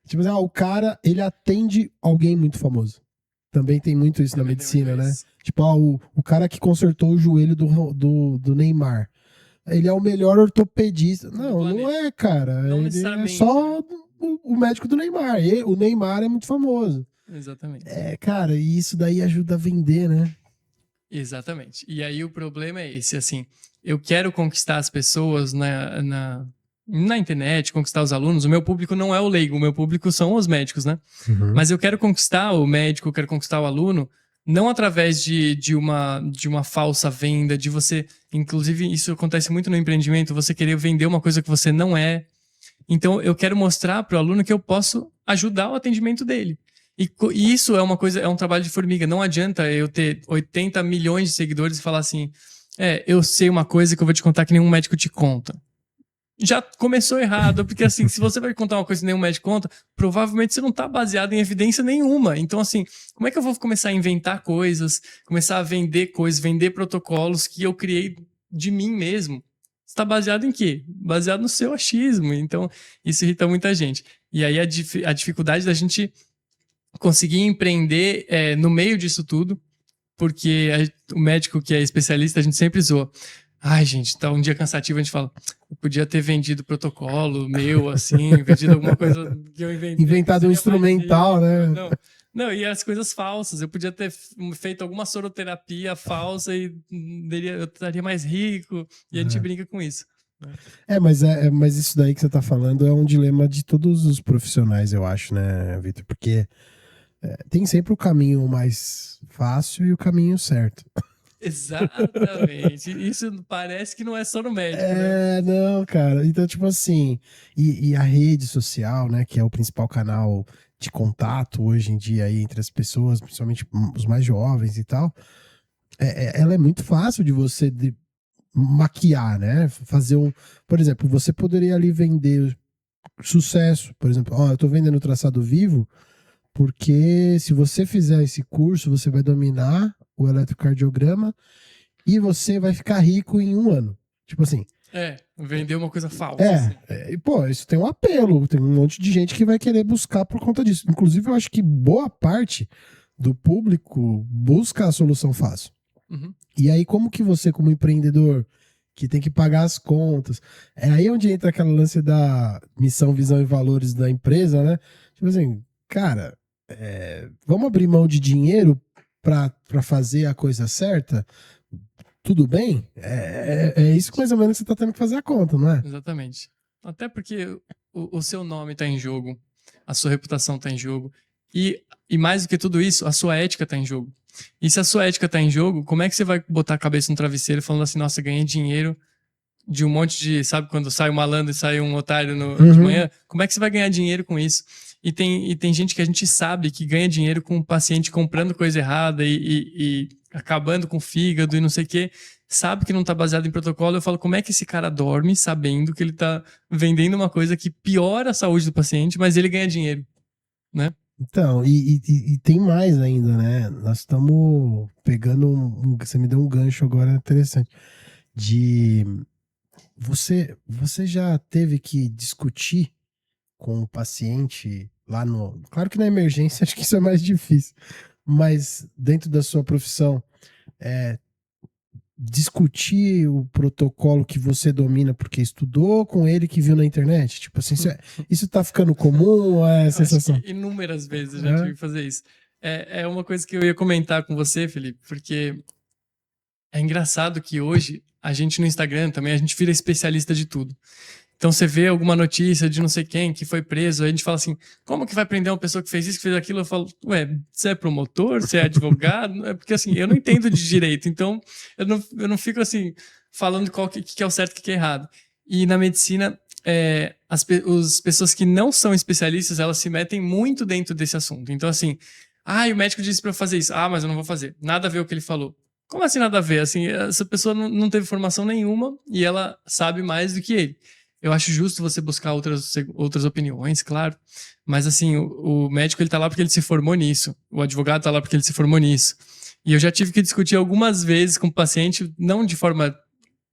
tipo assim, o cara, ele atende alguém muito famoso. Também tem muito isso na Também tem medicina, muito né? isso. Tipo, o cara que consertou o joelho do Neymar. Ele é o melhor ortopedista. Não planeta. é, cara. Não Ele é necessariamente, só né? o médico do Neymar. O Neymar é muito famoso. Exatamente. Cara, e isso daí ajuda a vender, né? Exatamente. E aí o problema é esse, assim, eu quero conquistar as pessoas na internet, conquistar os alunos. O meu público não é o leigo, o meu público são os médicos, né? Mas eu quero conquistar o médico, eu quero conquistar o aluno, não através de uma falsa venda, de você... Inclusive, isso acontece muito no empreendimento, você querer vender uma coisa que você não é. Então, eu quero mostrar para o aluno que eu posso ajudar o atendimento dele. E isso é um trabalho de formiga. Não adianta eu ter 80 milhões de seguidores e falar assim, eu sei uma coisa que eu vou te contar que nenhum médico te conta. Já começou errado, porque assim, se você vai contar uma coisa que nenhum médico conta, provavelmente você não está baseado em evidência nenhuma. Então, assim, como é que eu vou começar a inventar coisas, começar a vender coisas, vender protocolos que eu criei de mim mesmo? Está baseado em quê? Baseado no seu achismo. Então, isso irrita muita gente. E aí a dificuldade da gente conseguir empreender no meio disso tudo, porque o médico que é especialista, a gente sempre zoa. Ai, gente, tá um dia cansativo, a gente fala, eu podia ter vendido protocolo meu, assim, vendido alguma coisa que eu inventei. Inventado um instrumental, né? Não, e as coisas falsas. Eu podia ter feito alguma soroterapia falsa e eu estaria mais rico. E a gente brinca com isso. Mas isso daí que você tá falando é um dilema de todos os profissionais, eu acho, né, Vitor? Porque tem sempre o caminho mais fácil e o caminho certo. Exatamente. Isso parece que não é só no médico, né? Não, cara. Então, tipo assim, e a rede social, né, que é o principal canal de contato hoje em dia aí entre as pessoas, principalmente os mais jovens e tal, ela é muito fácil de você maquiar, né? Fazer por exemplo, você poderia ali vender sucesso, por exemplo, eu tô vendendo traçado vivo, porque se você fizer esse curso, você vai dominar o eletrocardiograma e você vai ficar rico em 1 ano. Tipo assim. Vender uma coisa falsa. Assim. E pô, isso tem um apelo, tem um monte de gente que vai querer buscar por conta disso. Inclusive, eu acho que boa parte do público busca a solução fácil. Uhum. E aí, como que você, como empreendedor, que tem que pagar as contas, é aí onde entra aquela lance da missão, visão e valores da empresa, né? Tipo assim, cara, vamos abrir mão de dinheiro para fazer a coisa certa? Tudo bem? É isso que mais ou menos você tá tendo que fazer a conta, não é? Exatamente. Até porque o seu nome tá em jogo, a sua reputação tá em jogo. E mais do que tudo isso, a sua ética tá em jogo. E se a sua ética tá em jogo, como é que você vai botar a cabeça no travesseiro falando assim, nossa, ganhei dinheiro de um monte de... Sabe quando sai um malandro e sai um otário de manhã? Como é que você vai ganhar dinheiro com isso? E tem gente que a gente sabe que ganha dinheiro com o paciente comprando coisa errada e acabando com o fígado e não sei o quê. Sabe que não tá baseado em protocolo. Eu falo, como é que esse cara dorme sabendo que ele tá vendendo uma coisa que piora a saúde do paciente, mas ele ganha dinheiro, né? Então, e tem mais ainda, né? Nós estamos pegando você me deu um gancho agora interessante. Você já teve que discutir com o paciente lá no... Claro que na emergência acho que isso é mais difícil, mas dentro da sua profissão, discutir o protocolo que você domina porque estudou com ele que viu na internet? Tipo assim, isso tá ficando comum ou é sensação? Inúmeras vezes eu já tive que fazer isso. É uma coisa que eu ia comentar com você, Felipe, porque é engraçado que hoje a gente no Instagram também, a gente vira especialista de tudo. Então você vê alguma notícia de não sei quem que foi preso, aí a gente fala assim, como que vai prender uma pessoa que fez isso, que fez aquilo? Eu falo, você é promotor? Você é advogado? Porque assim, eu não entendo de direito, então eu não fico assim, falando qual que é o certo e o que é errado. E na medicina, as pessoas que não são especialistas, elas se metem muito dentro desse assunto. Então assim, o médico disse pra eu fazer isso. Mas eu não vou fazer. Nada a ver o que ele falou. Como assim nada a ver? Assim, essa pessoa não teve formação nenhuma e ela sabe mais do que ele. Eu acho justo você buscar outras opiniões, claro. Mas, assim, o médico, ele tá lá porque ele se formou nisso. O advogado tá lá porque ele se formou nisso. E eu já tive que discutir algumas vezes com o paciente, não de forma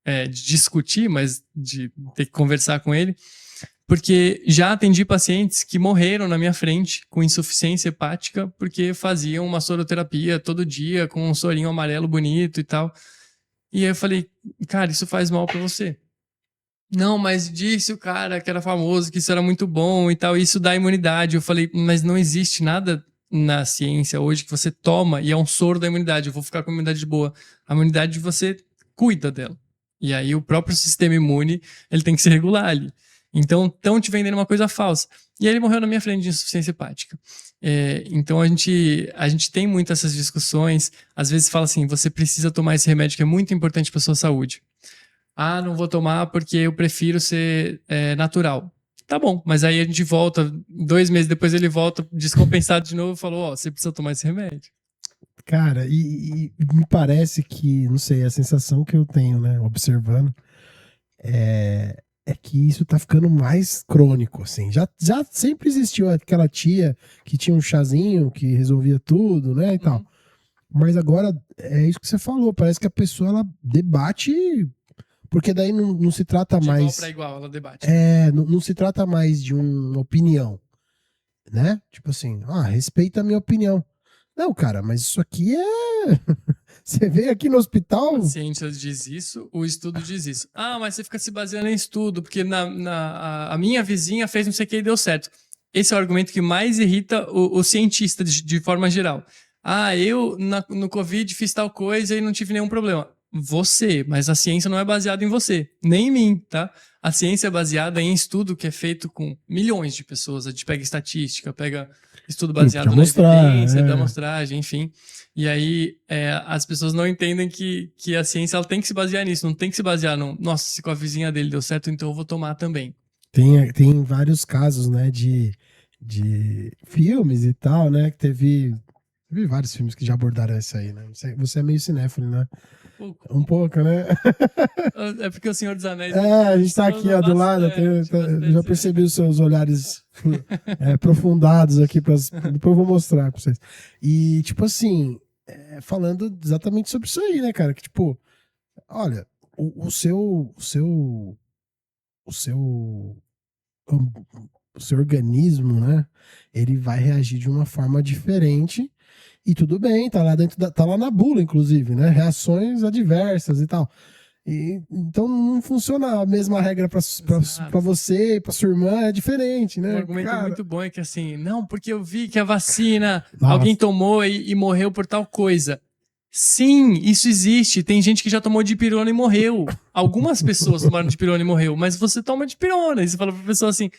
de discutir, mas de ter que conversar com ele. Porque já atendi pacientes que morreram na minha frente com insuficiência hepática porque faziam uma soroterapia todo dia com um sorinho amarelo bonito e tal. E aí eu falei, cara, isso faz mal pra você. Não, mas disse o cara que era famoso, que isso era muito bom e tal, isso dá imunidade. Eu falei, mas não existe nada na ciência hoje que você toma e é um soro da imunidade. Eu vou ficar com a imunidade boa. A imunidade você cuida dela. E aí o próprio sistema imune, ele tem que se regular ali. Então, estão te vendendo uma coisa falsa. E aí ele morreu na minha frente de insuficiência hepática. Então, a gente tem muito essas discussões. Às vezes fala assim, você precisa tomar esse remédio que é muito importante para a sua saúde. Ah, não vou tomar porque eu prefiro ser natural. Tá bom, mas aí a gente volta, 2 meses depois ele volta descompensado de novo e falou, ó, você precisa tomar esse remédio. Cara, e me parece que, não sei, a sensação que eu tenho, né, observando, é que isso tá ficando mais crônico, assim. Já sempre existiu aquela tia que tinha um chazinho que resolvia tudo, né, e tal. Mas agora é isso que você falou, parece que a pessoa, ela debate, porque daí não se trata De mais... igual para igual, ela debate. Não se trata mais de uma opinião, né? Tipo assim, respeita a minha opinião. Não, cara, mas isso aqui Você veio aqui no hospital... A ciência diz isso, o estudo diz isso. Ah, mas você fica se baseando em estudo, porque a minha vizinha fez não sei o que e deu certo. Esse é o argumento que mais irrita o cientista de forma geral. Ah, eu no Covid fiz tal coisa e não tive nenhum problema. Você, mas a ciência não é baseada em você, nem em mim, tá? A ciência é baseada em estudo que é feito com milhões de pessoas. A gente pega estatística, pega estudo baseado na evidência, da amostragem, enfim. E aí as pessoas não entendem que a ciência ela tem que se basear nisso, não tem que se basear no, nossa, se com a vizinha dele deu certo, então eu vou tomar também. Tem vários casos, né, de filmes e tal, né, que teve vários filmes que já abordaram isso aí, né? Você é meio cinéfilo, né? Um pouco, né? É porque o Senhor dos Anéis... a gente tá aqui, ó, do lado, já percebi os seus olhares aprofundados aqui, depois eu vou mostrar pra vocês. E, tipo assim, falando exatamente sobre isso aí, né, cara? Que, tipo, olha, o seu organismo, né? Ele vai reagir de uma forma diferente. E tudo bem, tá lá dentro tá lá na bula, inclusive, né? Reações adversas e tal. Então não funciona a mesma regra pra você e pra sua irmã, é diferente, né? Um argumento muito bom é que assim, não, porque eu vi que a vacina alguém tomou e morreu por tal coisa. Sim, isso existe. Tem gente que já tomou dipirona e morreu. Algumas pessoas tomaram dipirona e morreu, mas você toma dipirona. E você fala pra pessoa assim,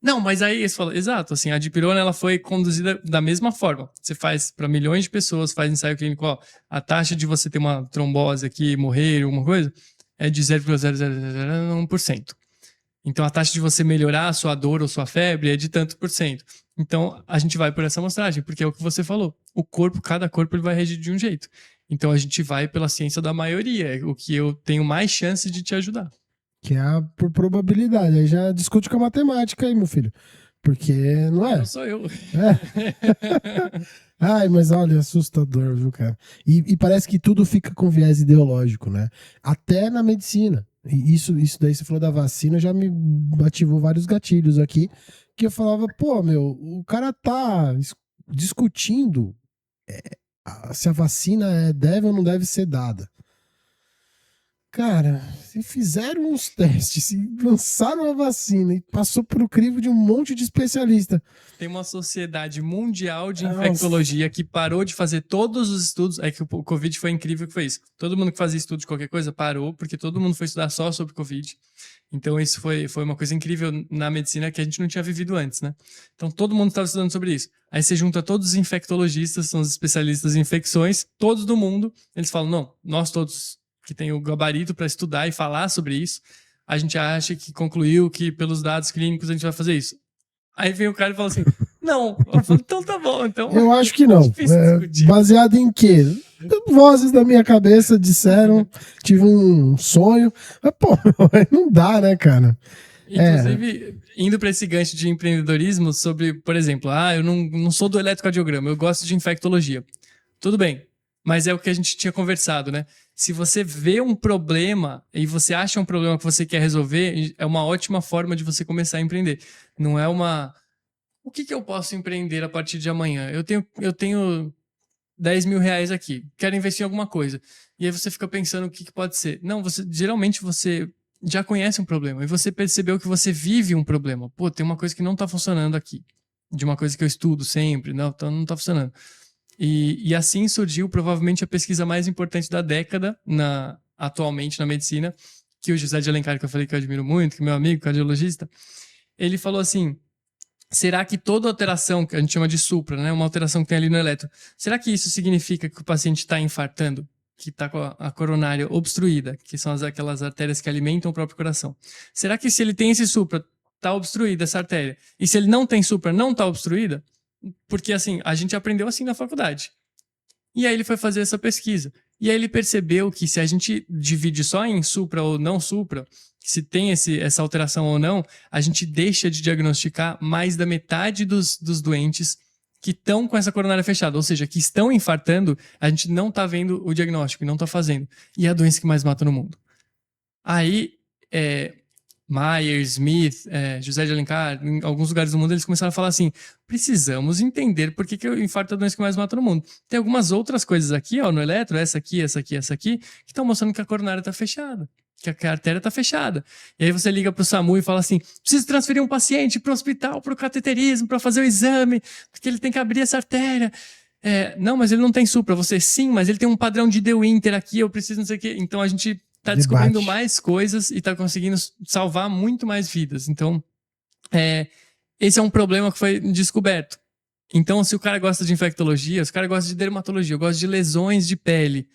não, mas aí você fala, exato, assim, a dipirona ela foi conduzida da mesma forma. Você faz para milhões de pessoas, faz ensaio clínico, ó, a taxa de você ter uma trombose aqui, morrer, alguma coisa, é de 0,0001%. Então a taxa de você melhorar a sua dor ou sua febre é de tanto por cento. Então a gente vai por essa amostragem, porque é o que você falou. Cada corpo ele vai reagir de um jeito. Então a gente vai pela ciência da maioria, o que eu tenho mais chance de te ajudar. Que é por probabilidade. Aí já discute com a matemática aí, meu filho. Porque não é. Não sou eu. Ai, mas olha, assustador, viu, cara? E parece que tudo fica com viés ideológico, né? Até na medicina. E isso daí, você falou da vacina, já me ativou vários gatilhos aqui. Que eu falava, pô, meu, o cara tá discutindo se a vacina deve ou não deve ser dada. Cara, se fizeram uns testes, se lançaram a vacina e passou por o crivo de um monte de especialista. Tem uma sociedade mundial de infectologia que parou de fazer todos os estudos. É que o Covid foi incrível que foi isso. Todo mundo que fazia estudo de qualquer coisa parou, porque todo mundo foi estudar só sobre Covid. Então isso foi uma coisa incrível na medicina que a gente não tinha vivido antes, né? Então todo mundo estava estudando sobre isso. Aí você junta todos os infectologistas, são os especialistas em infecções, todos do mundo, eles falam, não, nós todos que tem o gabarito para estudar e falar sobre isso, a gente acha que concluiu que pelos dados clínicos a gente vai fazer isso. Aí vem o cara e fala assim, não. Eu falo, então tá bom. Então, eu acho que não. Baseado em quê? Vozes da minha cabeça disseram, tive um sonho. Mas, pô, não dá, né, cara? Inclusive, indo para esse gancho de empreendedorismo sobre, por exemplo, eu não sou do eletrocardiograma, eu gosto de infectologia. Tudo bem, mas é o que a gente tinha conversado, né? Se você vê um problema e você acha um problema que você quer resolver, é uma ótima forma de você começar a empreender. Não é uma... O que eu posso empreender a partir de amanhã? Eu tenho 10 mil reais aqui, quero investir em alguma coisa. E aí você fica pensando o que pode ser. Não, geralmente você já conhece um problema e você percebeu que você vive um problema. Pô, tem uma coisa que não está funcionando aqui. De uma coisa que eu estudo sempre, não está funcionando. E assim surgiu provavelmente a pesquisa mais importante da década atualmente na medicina, que o José de Alencar, que eu falei que eu admiro muito, que é meu amigo, cardiologista, ele falou assim, será que toda alteração, que a gente chama de supra, né, uma alteração que tem ali no eletro, será que isso significa que o paciente está infartando? Que está com a coronária obstruída, que são aquelas artérias que alimentam o próprio coração. Será que se ele tem esse supra, está obstruída essa artéria? E se ele não tem supra, não está obstruída? Porque assim, a gente aprendeu assim na faculdade. E aí ele foi fazer essa pesquisa. E aí ele percebeu que se a gente divide só em supra ou não supra, se tem essa alteração ou não, a gente deixa de diagnosticar mais da metade dos doentes que estão com essa coronária fechada, ou seja, que estão infartando, a gente não está vendo o diagnóstico, não está fazendo. E é a doença que mais mata no mundo. Aí, Myers, Smith, José de Alencar, em alguns lugares do mundo, eles começaram a falar assim, precisamos entender por que o infarto é a doença que mais mata no mundo. Tem algumas outras coisas aqui, no eletro, essa aqui, que estão mostrando que a coronária está fechada, que a artéria está fechada. E aí você liga para o SAMU e fala assim, preciso transferir um paciente para o hospital, para o cateterismo, para fazer o exame, porque ele tem que abrir essa artéria. Não, mas ele não tem supra. Você, sim, mas ele tem um padrão de De Winter aqui, eu preciso não sei o quê. Então a gente está descobrindo mais coisas e está conseguindo salvar muito mais vidas. Então, esse é um problema que foi descoberto. Então, se o cara gosta de infectologia, se o cara gosta de dermatologia, eu gosto de lesões de pele.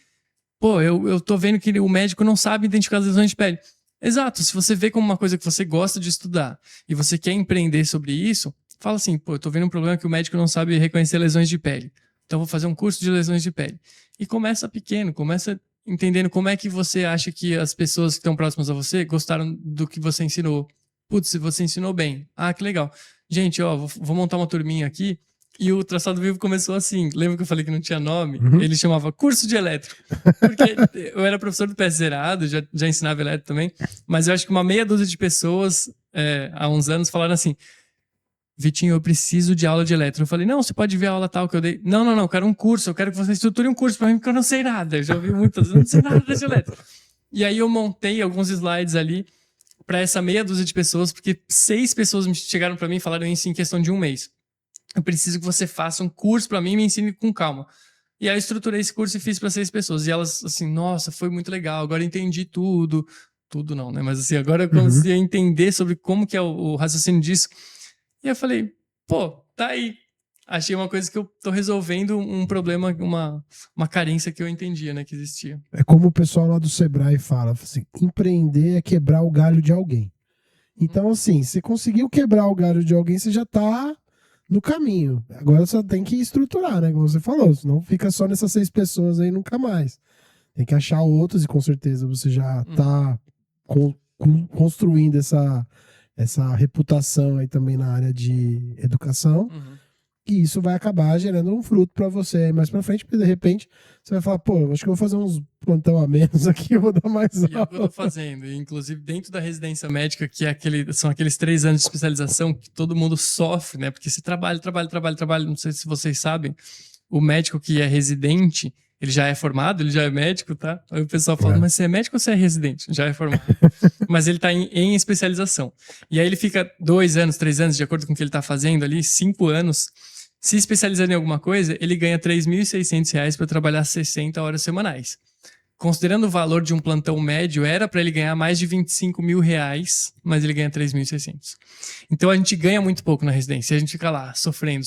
Pô, eu tô vendo que o médico não sabe identificar as lesões de pele. Exato, se você vê como uma coisa que você gosta de estudar e você quer empreender sobre isso, fala assim, pô, eu tô vendo um problema que o médico não sabe reconhecer lesões de pele. Então, eu vou fazer um curso de lesões de pele. E começa pequeno, começa entendendo como é que você acha que as pessoas que estão próximas a você gostaram do que você ensinou. Putz, se você ensinou bem. Ah, que legal. Gente, vou montar uma turminha aqui. E o Traçado Vivo começou assim. Lembra que eu falei que não tinha nome? Uhum. Ele chamava Curso de Eletro. Porque eu era professor do PS Zerado, já ensinava eletro também. Mas eu acho que uma meia dúzia de pessoas, há uns anos, falaram assim, Vitinho, eu preciso de aula de eletro. Eu falei, não, você pode ver a aula tal que eu dei. Não, eu quero um curso. Eu quero que você estruture um curso pra mim, porque eu não sei nada. Eu já ouvi muitas vezes, eu não sei nada de eletro. E aí eu montei alguns slides ali para essa meia dúzia de pessoas, porque 6 pessoas chegaram para mim e falaram isso em questão de um mês. Eu preciso que você faça um curso para mim e me ensine com calma. E aí eu estruturei esse curso e fiz para 6 pessoas. E elas, assim, nossa, foi muito legal, agora eu entendi tudo. Tudo não, né? Mas assim, agora eu comecei a entender sobre como que é o raciocínio disso. E eu falei, pô, tá aí. Achei uma coisa que eu tô resolvendo um problema, uma carência que eu entendia, né, que existia. É como o pessoal lá do Sebrae fala, assim, empreender é quebrar o galho de alguém. Então, assim, você conseguiu quebrar o galho de alguém, você já tá no caminho. Agora você tem que estruturar, né, como você falou, senão fica só nessas 6 pessoas aí nunca mais. Tem que achar outros e com certeza você já tá construindo essa reputação aí também na área de educação. E isso vai acabar gerando um fruto para você aí mais pra frente, porque de repente você vai falar, pô, acho que eu vou fazer uns plantão a menos aqui, eu vou dar mais aula. E é o que eu tô fazendo. E, inclusive, dentro da residência médica, que são aqueles 3 anos de especialização que todo mundo sofre, né? Porque se trabalha. Não sei se vocês sabem, o médico que é residente, ele já é formado, ele já é médico, tá? Aí o pessoal fala, mas você é médico ou você é residente? Já é formado. Mas ele tá em especialização. E aí ele fica 2 anos, 3 anos, de acordo com o que ele tá fazendo ali, 5 anos. Se especializando em alguma coisa, ele ganha R$ 3.600 para trabalhar 60 horas semanais. Considerando o valor de um plantão médio, era para ele ganhar mais de R$25 mil, mas ele ganha 3.600. Então a gente ganha muito pouco na residência. A gente fica lá, sofrendo,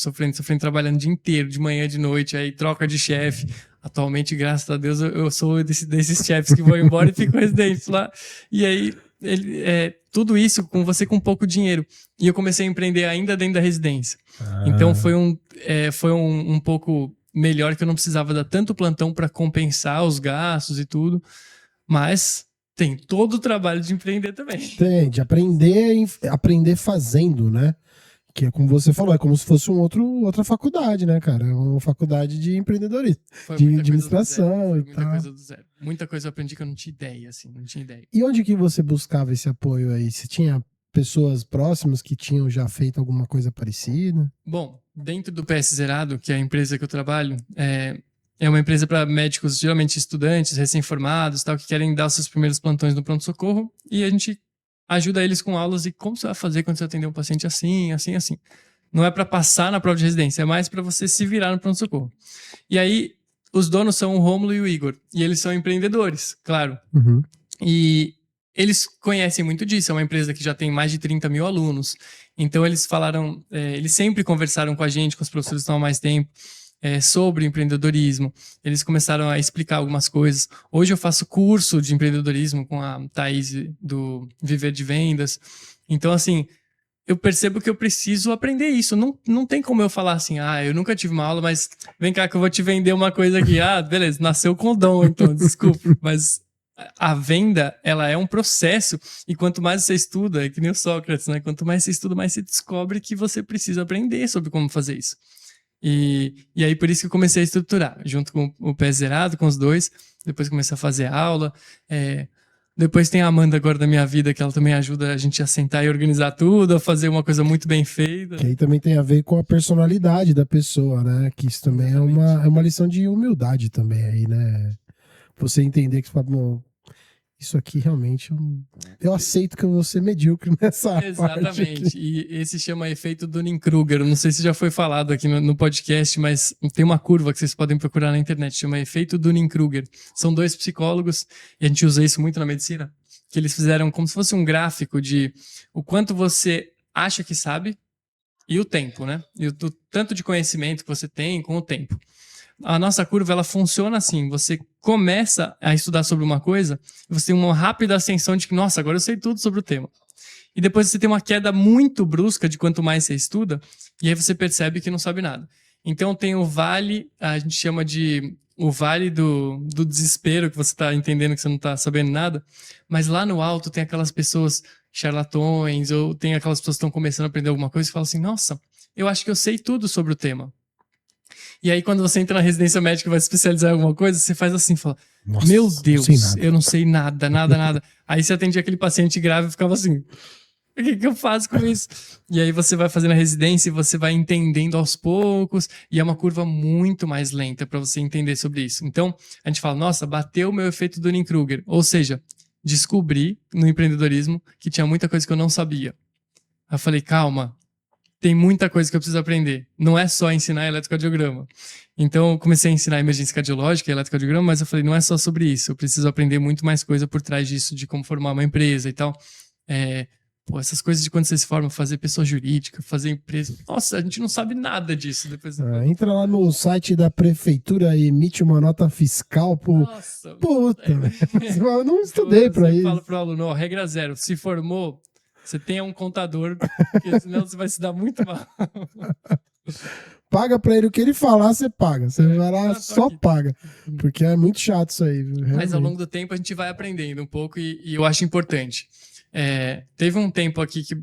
trabalhando o dia inteiro, de manhã, de noite, aí troca de chefe. Atualmente, graças a Deus, eu sou desses chefes que vão embora e ficam residentes lá. E aí, tudo isso com pouco dinheiro. E eu comecei a empreender ainda dentro da residência. Então foi um pouco melhor, que eu não precisava dar tanto plantão para compensar os gastos e tudo. Mas tem todo o trabalho de empreender também. Tem, de aprender fazendo, né? Que é como você falou, é como se fosse outra faculdade, né, cara? É uma faculdade de empreendedorismo, Foi de muita administração coisa e do zero, foi muita tal. coisa do zero. Muita coisa eu aprendi que eu não tinha ideia, assim, não tinha ideia. E onde que você buscava esse apoio aí? Você tinha pessoas próximas que tinham já feito alguma coisa parecida? Bom, dentro do PS Zerado, que é a empresa que eu trabalho, é uma empresa para médicos, geralmente estudantes, recém-formados, tal, que querem dar os seus primeiros plantões no pronto-socorro, e a gente ajuda eles com aulas de como você vai fazer quando você atender um paciente assim, assim, assim. Não é para passar na prova de residência, é mais para você se virar no pronto-socorro. E aí, os donos são o Rômulo e o Igor, e eles são empreendedores, claro. Uhum. E eles conhecem muito disso, é uma empresa que já tem mais de 30 mil alunos. Então eles falaram, eles sempre conversaram com a gente, com os professores que estão há mais tempo, sobre empreendedorismo. Eles começaram a explicar algumas coisas. Hoje eu faço curso de empreendedorismo com a Thaís do Viver de Vendas. Então, assim, eu percebo que eu preciso aprender isso. Não tem como eu falar assim, eu nunca tive uma aula, mas vem cá que eu vou te vender uma coisa aqui. Beleza, nasceu com dom, então, desculpa. Mas a venda, ela é um processo, e quanto mais você estuda, é que nem o Sócrates, né? Quanto mais você estuda, mais você descobre que você precisa aprender sobre como fazer isso. E aí, por isso que eu comecei a estruturar, junto com o PS Zerado, com os dois. Depois comecei a fazer aula. Depois tem a Amanda agora da minha vida, que ela também ajuda a gente a sentar e organizar tudo, a fazer uma coisa muito bem feita. Que aí também tem a ver com a personalidade da pessoa, né? Que isso também é uma lição de humildade também aí, né? Você entender que você fala, bom, isso aqui realmente eu aceito que eu vou ser medíocre nessa Exatamente. parte. E esse chama efeito Dunning-Kruger. Eu não sei se já foi falado aqui no podcast, mas tem uma curva que vocês podem procurar na internet, chama efeito Dunning-Kruger. São 2 psicólogos, e a gente usa isso muito na medicina, que eles fizeram como se fosse um gráfico de o quanto você acha que sabe e o tempo, né? E o tanto de conhecimento que você tem com o tempo. A nossa curva, ela funciona assim, você começa a estudar sobre uma coisa, você tem uma rápida ascensão de que, nossa, agora eu sei tudo sobre o tema. E depois você tem uma queda muito brusca de quanto mais você estuda, e aí você percebe que não sabe nada. Então tem o vale, a gente chama de o vale do desespero, que você está entendendo que você não está sabendo nada, mas lá no alto tem aquelas pessoas charlatões, ou tem aquelas pessoas que estão começando a aprender alguma coisa e falam assim, nossa, eu acho que eu sei tudo sobre o tema. E aí, quando você entra na residência médica e vai se especializar em alguma coisa, você faz assim, fala, Nossa, meu Deus, não eu não sei nada. Aí você atendia aquele paciente grave e ficava assim, o que eu faço com isso? E aí você vai fazendo a residência e você vai entendendo aos poucos, e é uma curva muito mais lenta para você entender sobre isso. Então, a gente fala, nossa, bateu o meu efeito Dunning-Kruger. Ou seja, descobri no empreendedorismo que tinha muita coisa que eu não sabia. Aí eu falei, calma, tem muita coisa que eu preciso aprender. Não é só ensinar eletrocardiograma. Então, eu comecei a ensinar emergência cardiológica e eletrocardiograma, mas eu falei, não é só sobre isso. Eu preciso aprender muito mais coisa por trás disso, de como formar uma empresa e tal. Essas coisas de quando você se forma, fazer pessoa jurídica, fazer empresa. Nossa, a gente não sabe nada disso. Depois Entra lá no site da prefeitura e emite uma nota fiscal por... Nossa. Puta, eu não estudei pra isso. Fala pro aluno, regra 0, se formou, você tenha um contador, porque senão você vai se dar muito mal. Paga pra ele o que ele falar, você paga. Você vai lá, só paga. Porque é muito chato isso aí. Viu? Mas ao longo do tempo a gente vai aprendendo um pouco e eu acho importante. Teve um tempo aqui que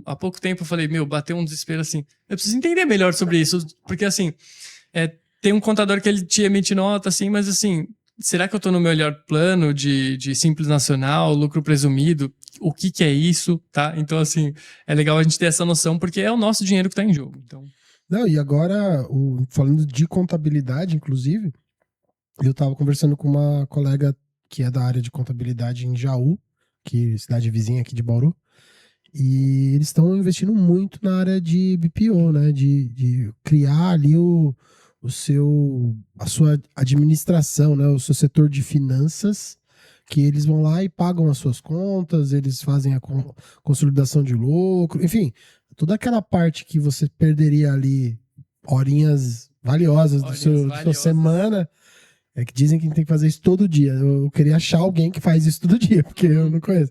há pouco tempo eu falei, bateu um desespero assim, eu preciso entender melhor sobre isso, porque assim, tem um contador que ele te emite nota assim, mas assim, será que eu tô no melhor plano de Simples Nacional, lucro presumido? O que é isso, tá? Então assim, é legal a gente ter essa noção, porque é o nosso dinheiro que tá em jogo. Então... Não, e agora, falando de contabilidade, inclusive, eu tava conversando com uma colega que é da área de contabilidade em Jaú, que é cidade vizinha aqui de Bauru, e eles estão investindo muito na área de BPO, né? De criar ali a sua administração, né? O seu setor de finanças, que eles vão lá e pagam as suas contas, eles fazem a consolidação de lucro, enfim, toda aquela parte que você perderia ali horinhas valiosas da sua semana. É que dizem que a gente tem que fazer isso todo dia. Eu queria achar alguém que faz isso todo dia, porque eu não conheço.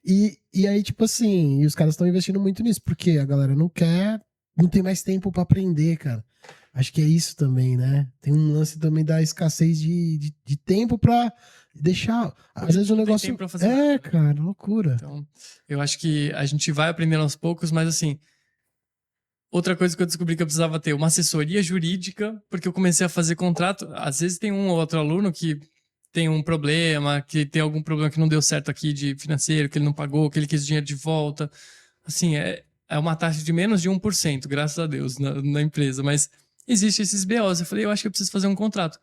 E aí, tipo assim, e os caras estão investindo muito nisso, porque a galera não tem mais tempo pra aprender, cara. Acho que é isso também, né? Tem um lance também da escassez de tempo pra deixar. Às vezes o Não tem negócio. tempo pra fazer nada, né? Cara, loucura. Então, eu acho que a gente vai aprendendo aos poucos, mas assim, outra coisa que eu descobri que eu precisava ter, uma assessoria jurídica, porque eu comecei a fazer contrato. Às vezes tem um ou outro aluno que tem um problema, que tem algum problema que não deu certo aqui de financeiro, que ele não pagou, que ele quis dinheiro de volta. Assim, é uma taxa de menos de 1%, graças a Deus, na empresa. Mas existe esses BOs. Eu falei, eu acho que eu preciso fazer um contrato.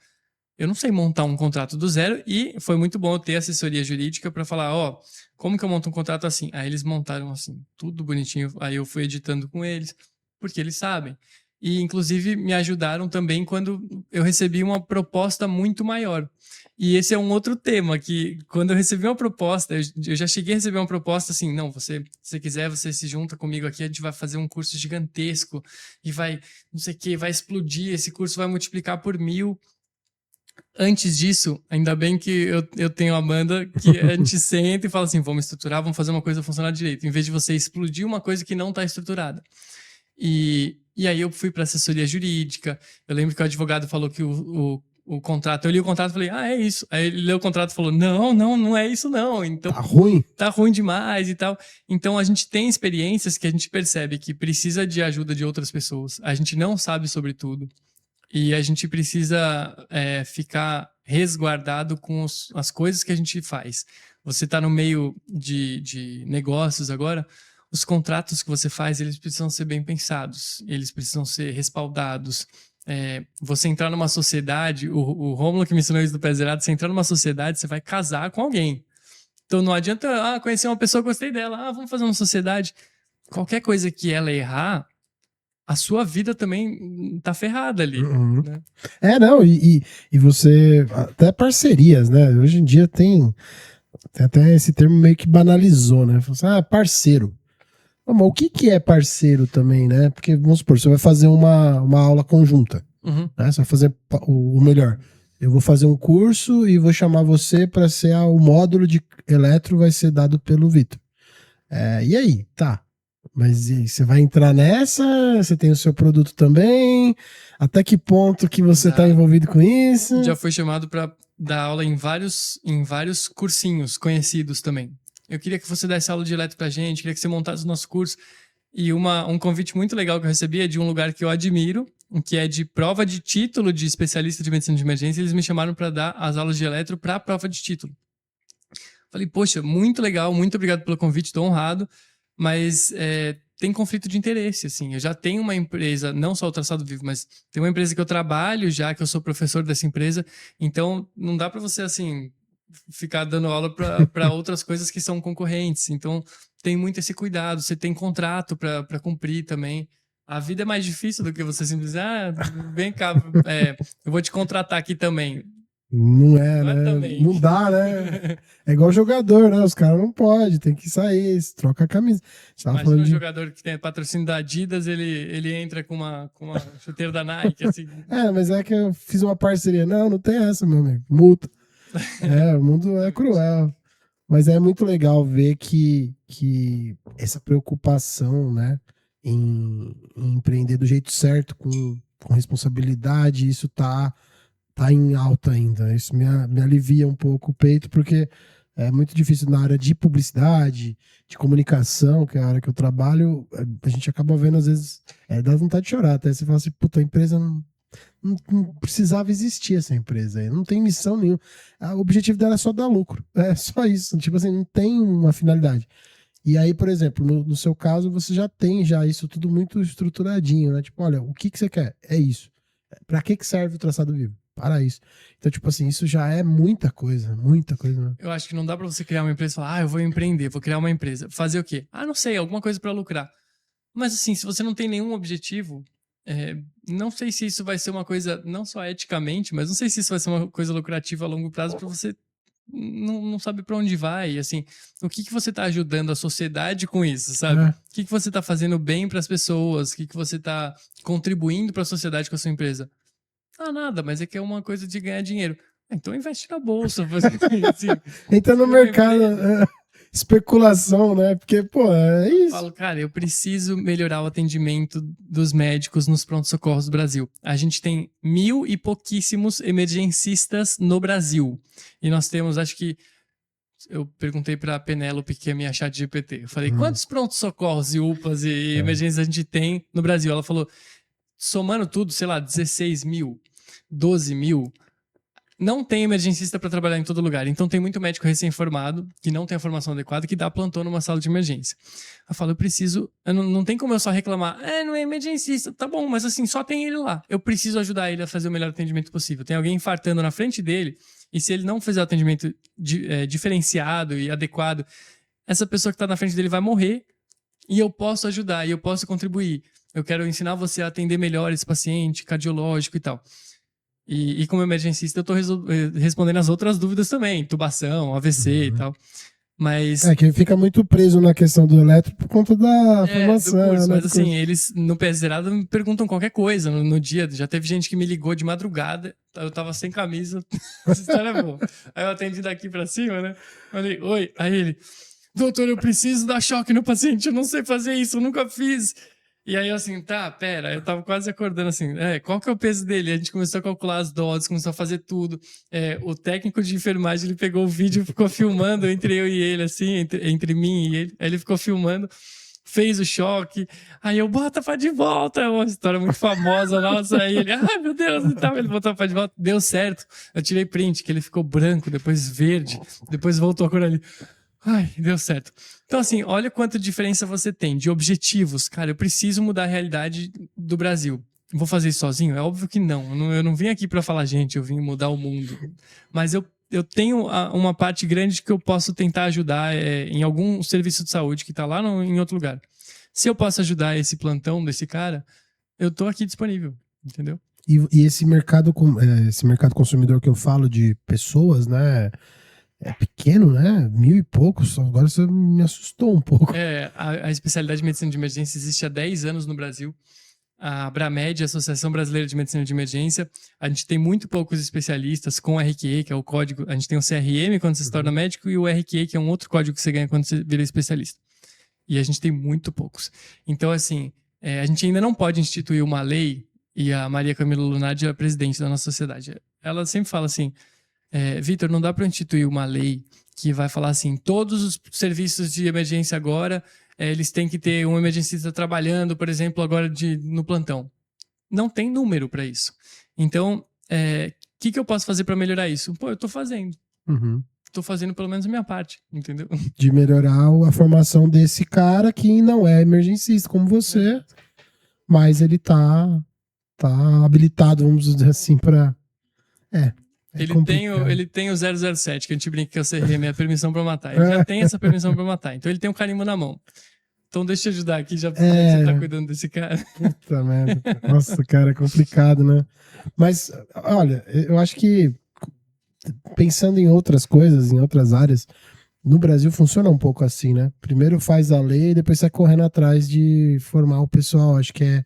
Eu não sei montar um contrato do zero e foi muito bom eu ter assessoria jurídica para falar, ó, como que eu monto um contrato assim? Aí eles montaram assim, tudo bonitinho. Aí eu fui editando com eles, porque eles sabem. E inclusive me ajudaram também quando eu recebi uma proposta muito maior. E esse é um outro tema que quando eu recebi uma proposta, eu já cheguei a receber uma proposta assim, não, se você quiser, você se junta comigo aqui, a gente vai fazer um curso gigantesco e vai, não sei o que, vai explodir, esse curso vai multiplicar por 1000. Antes disso, ainda bem que eu tenho a Amanda, que a gente senta e fala assim, vamos estruturar, vamos fazer uma coisa funcionar direito, em vez de você explodir uma coisa que não está estruturada. E aí eu fui para assessoria jurídica, eu lembro que o advogado falou que o contrato, eu li o contrato e falei, é isso. Aí ele leu o contrato e falou, não é isso não. Então, Tá ruim? tá ruim demais e tal. Então a gente tem experiências que a gente percebe que precisa de ajuda de outras pessoas. A gente não sabe sobre tudo. E a gente precisa ficar resguardado com as coisas que a gente faz. Você está no meio de negócios agora, os contratos que você faz, eles precisam ser bem pensados, eles precisam ser respaldados. Você entrar numa sociedade, o Rômulo que me ensinou isso do Pé Zerado, você entrar numa sociedade, você vai casar com alguém. Então não adianta, conhecer uma pessoa, gostei dela, vamos fazer uma sociedade. Qualquer coisa que ela errar, a sua vida também tá ferrada ali. Uhum. Né? Não, e você. Até parcerias, né? Hoje em dia tem até esse termo meio que banalizou, né? Fala assim, parceiro. Mas o que é parceiro também, né? Porque, vamos supor, você vai fazer uma aula conjunta. Uhum. Né? Você vai fazer o melhor. Eu vou fazer um curso e vou chamar você para ser o módulo de eletro vai ser dado pelo Vitor. E aí? Tá. Mas e aí, você vai entrar nessa? Você tem o seu produto também? Até que ponto que você está envolvido com isso? Já foi chamado para dar aula em vários cursinhos conhecidos também. Eu queria que você desse aula de eletro pra gente, queria que você montasse o nosso curso. E um convite muito legal que eu recebi é de um lugar que eu admiro, que é de prova de título de especialista de medicina de emergência. Eles me chamaram para dar as aulas de eletro para a prova de título. Falei, poxa, muito legal, muito obrigado pelo convite, estou honrado, mas tem conflito de interesse, assim. Eu já tenho uma empresa, não só o Traçado Vivo, mas tem uma empresa que eu trabalho já, que eu sou professor dessa empresa, então não dá para você, assim, ficar dando aula para outras coisas que são concorrentes. Então tem muito esse cuidado, você tem contrato para cumprir também. A vida é mais difícil do que você simplesmente, vem cá, eu vou te contratar aqui também. Não é, né? Também. Não dá, né? É igual jogador, né? Os caras não podem, tem que sair, troca a camisa. Imagina um jogador que tem patrocínio da Adidas, ele entra com uma chuteira da Nike, assim. Mas é que eu fiz uma parceria. Não tem essa, meu amigo. Multa. O mundo é cruel. Mas é muito legal ver que essa preocupação, né, em empreender do jeito certo, com responsabilidade, isso tá em alta ainda. Isso me alivia um pouco o peito, porque é muito difícil na área de publicidade, de comunicação, que é a área que eu trabalho, a gente acaba vendo, às vezes, dá vontade de chorar. Até você fala assim, puta, a empresa não precisava existir essa empresa aí, não tem missão nenhuma. O objetivo dela é só dar lucro. É só isso. Tipo assim, não tem uma finalidade. E aí, por exemplo, no seu caso, você já tem isso tudo muito estruturadinho, né? Tipo, olha, o que você quer? É isso. Pra que serve o Traçado Vivo? Para isso. Então, tipo assim, isso já é muita coisa mesmo. Eu acho que não dá pra você criar uma empresa e falar, eu vou empreender, vou criar uma empresa. Fazer o quê? Não sei, alguma coisa pra lucrar. Mas assim, se você não tem nenhum objetivo, não sei se isso vai ser uma coisa, não só eticamente, mas não sei se isso vai ser uma coisa lucrativa a longo prazo pra você não sabe pra onde vai. Assim, o que você tá ajudando a sociedade com isso, sabe? O que você tá fazendo bem pras pessoas? O que você tá contribuindo pra sociedade com a sua empresa? Nada, mas é que é uma coisa de ganhar dinheiro. Então investe na bolsa. Assim, entra no mercado. especulação, né? Porque, pô, é Eu isso. falo, cara, eu preciso melhorar o atendimento dos médicos nos pronto-socorros do Brasil. A gente tem 1.000 e pouquíssimos emergencistas no Brasil. E nós temos, acho que, eu perguntei pra Penélope, que é minha chat GPT. Eu falei, quantos pronto-socorros e UPAs e emergências a gente tem no Brasil? Ela falou, somando tudo, sei lá, 16 mil, 12 mil. Não tem emergencista para trabalhar em todo lugar. Então tem muito médico recém-formado que não tem a formação adequada que dá plantão numa sala de emergência. Eu falo, não tem como eu só reclamar. Não é emergencista. Tá bom, mas assim, só tem ele lá. Eu preciso ajudar ele a fazer o melhor atendimento possível. Tem alguém infartando na frente dele e se ele não fizer o atendimento diferenciado e adequado, essa pessoa que tá na frente dele vai morrer e eu posso ajudar e eu posso contribuir. Eu quero ensinar você a atender melhor esse paciente cardiológico e tal. E como emergencista, eu tô respondendo as outras dúvidas também. Intubação, AVC e tal. Mas... É que fica muito preso na questão do elétrico por conta da formação. Do curso, né, mas assim, eles no PS Zerado me perguntam qualquer coisa no dia. Já teve gente que me ligou de madrugada, eu tava sem camisa. Essa história é boa. Aí eu atendi daqui pra cima, né? Falei, oi. Aí ele, doutor, eu preciso dar choque no paciente, eu não sei fazer isso, eu nunca fiz. E aí eu assim, tá, pera, eu tava quase acordando assim, qual que é o peso dele? A gente começou a calcular as doses, começou a fazer tudo. O técnico de enfermagem, ele pegou o vídeo e ficou filmando entre eu e ele, assim, entre mim e ele. Aí ele ficou filmando, fez o choque. Aí eu, bota pra de volta. É uma história muito famosa, nossa. Aí ele, ai meu Deus, e tal. Ele botou pra de volta, deu certo. Eu tirei print, que ele ficou branco, depois verde, depois voltou a cor ali. Ai, deu certo. Então, assim, olha quanta diferença você tem de objetivos. Cara, eu preciso mudar a realidade do Brasil. Vou fazer isso sozinho? É óbvio que não. Eu não vim aqui pra falar, gente, eu vim mudar o mundo. Mas eu tenho uma parte grande que eu posso tentar ajudar em algum serviço de saúde que tá lá em outro lugar. Se eu posso ajudar esse plantão desse cara, eu tô aqui disponível, entendeu? E esse mercado consumidor que eu falo de pessoas, né? É pequeno, né? 1.000 e poucos. Agora você me assustou um pouco. A especialidade de medicina de emergência existe há 10 anos no Brasil. A Abramed, a Associação Brasileira de Medicina de Emergência, a gente tem muito poucos especialistas com RQE, que é o código. A gente tem o CRM quando você se torna médico e o RQE, que é um outro código que você ganha quando você vira especialista. E a gente tem muito poucos. Então, assim, a gente ainda não pode instituir uma lei, e a Maria Camila Lunardi é a presidente da nossa sociedade. Ela sempre fala assim, Vitor, não dá para instituir uma lei que vai falar assim, todos os serviços de emergência agora, eles têm que ter um emergencista trabalhando, por exemplo, agora no plantão. Não tem número para isso. Então, que eu posso fazer para melhorar isso? Pô, eu tô fazendo. Tô fazendo pelo menos a minha parte, entendeu? De melhorar a formação desse cara que não é emergencista como você, mas ele tá habilitado, vamos dizer assim, para... Ele tem o 007, que a gente brinca que é o CRM, é a permissão pra matar. Ele já tem essa permissão pra matar. Então ele tem um carimbo na mão. Então deixa eu ajudar aqui, já você tá cuidando desse cara. Puta merda. Nossa, cara, é complicado, né? Mas, olha, eu acho que pensando em outras coisas, em outras áreas, no Brasil funciona um pouco assim, né? Primeiro faz a lei, depois sai correndo atrás de formar o pessoal. Acho que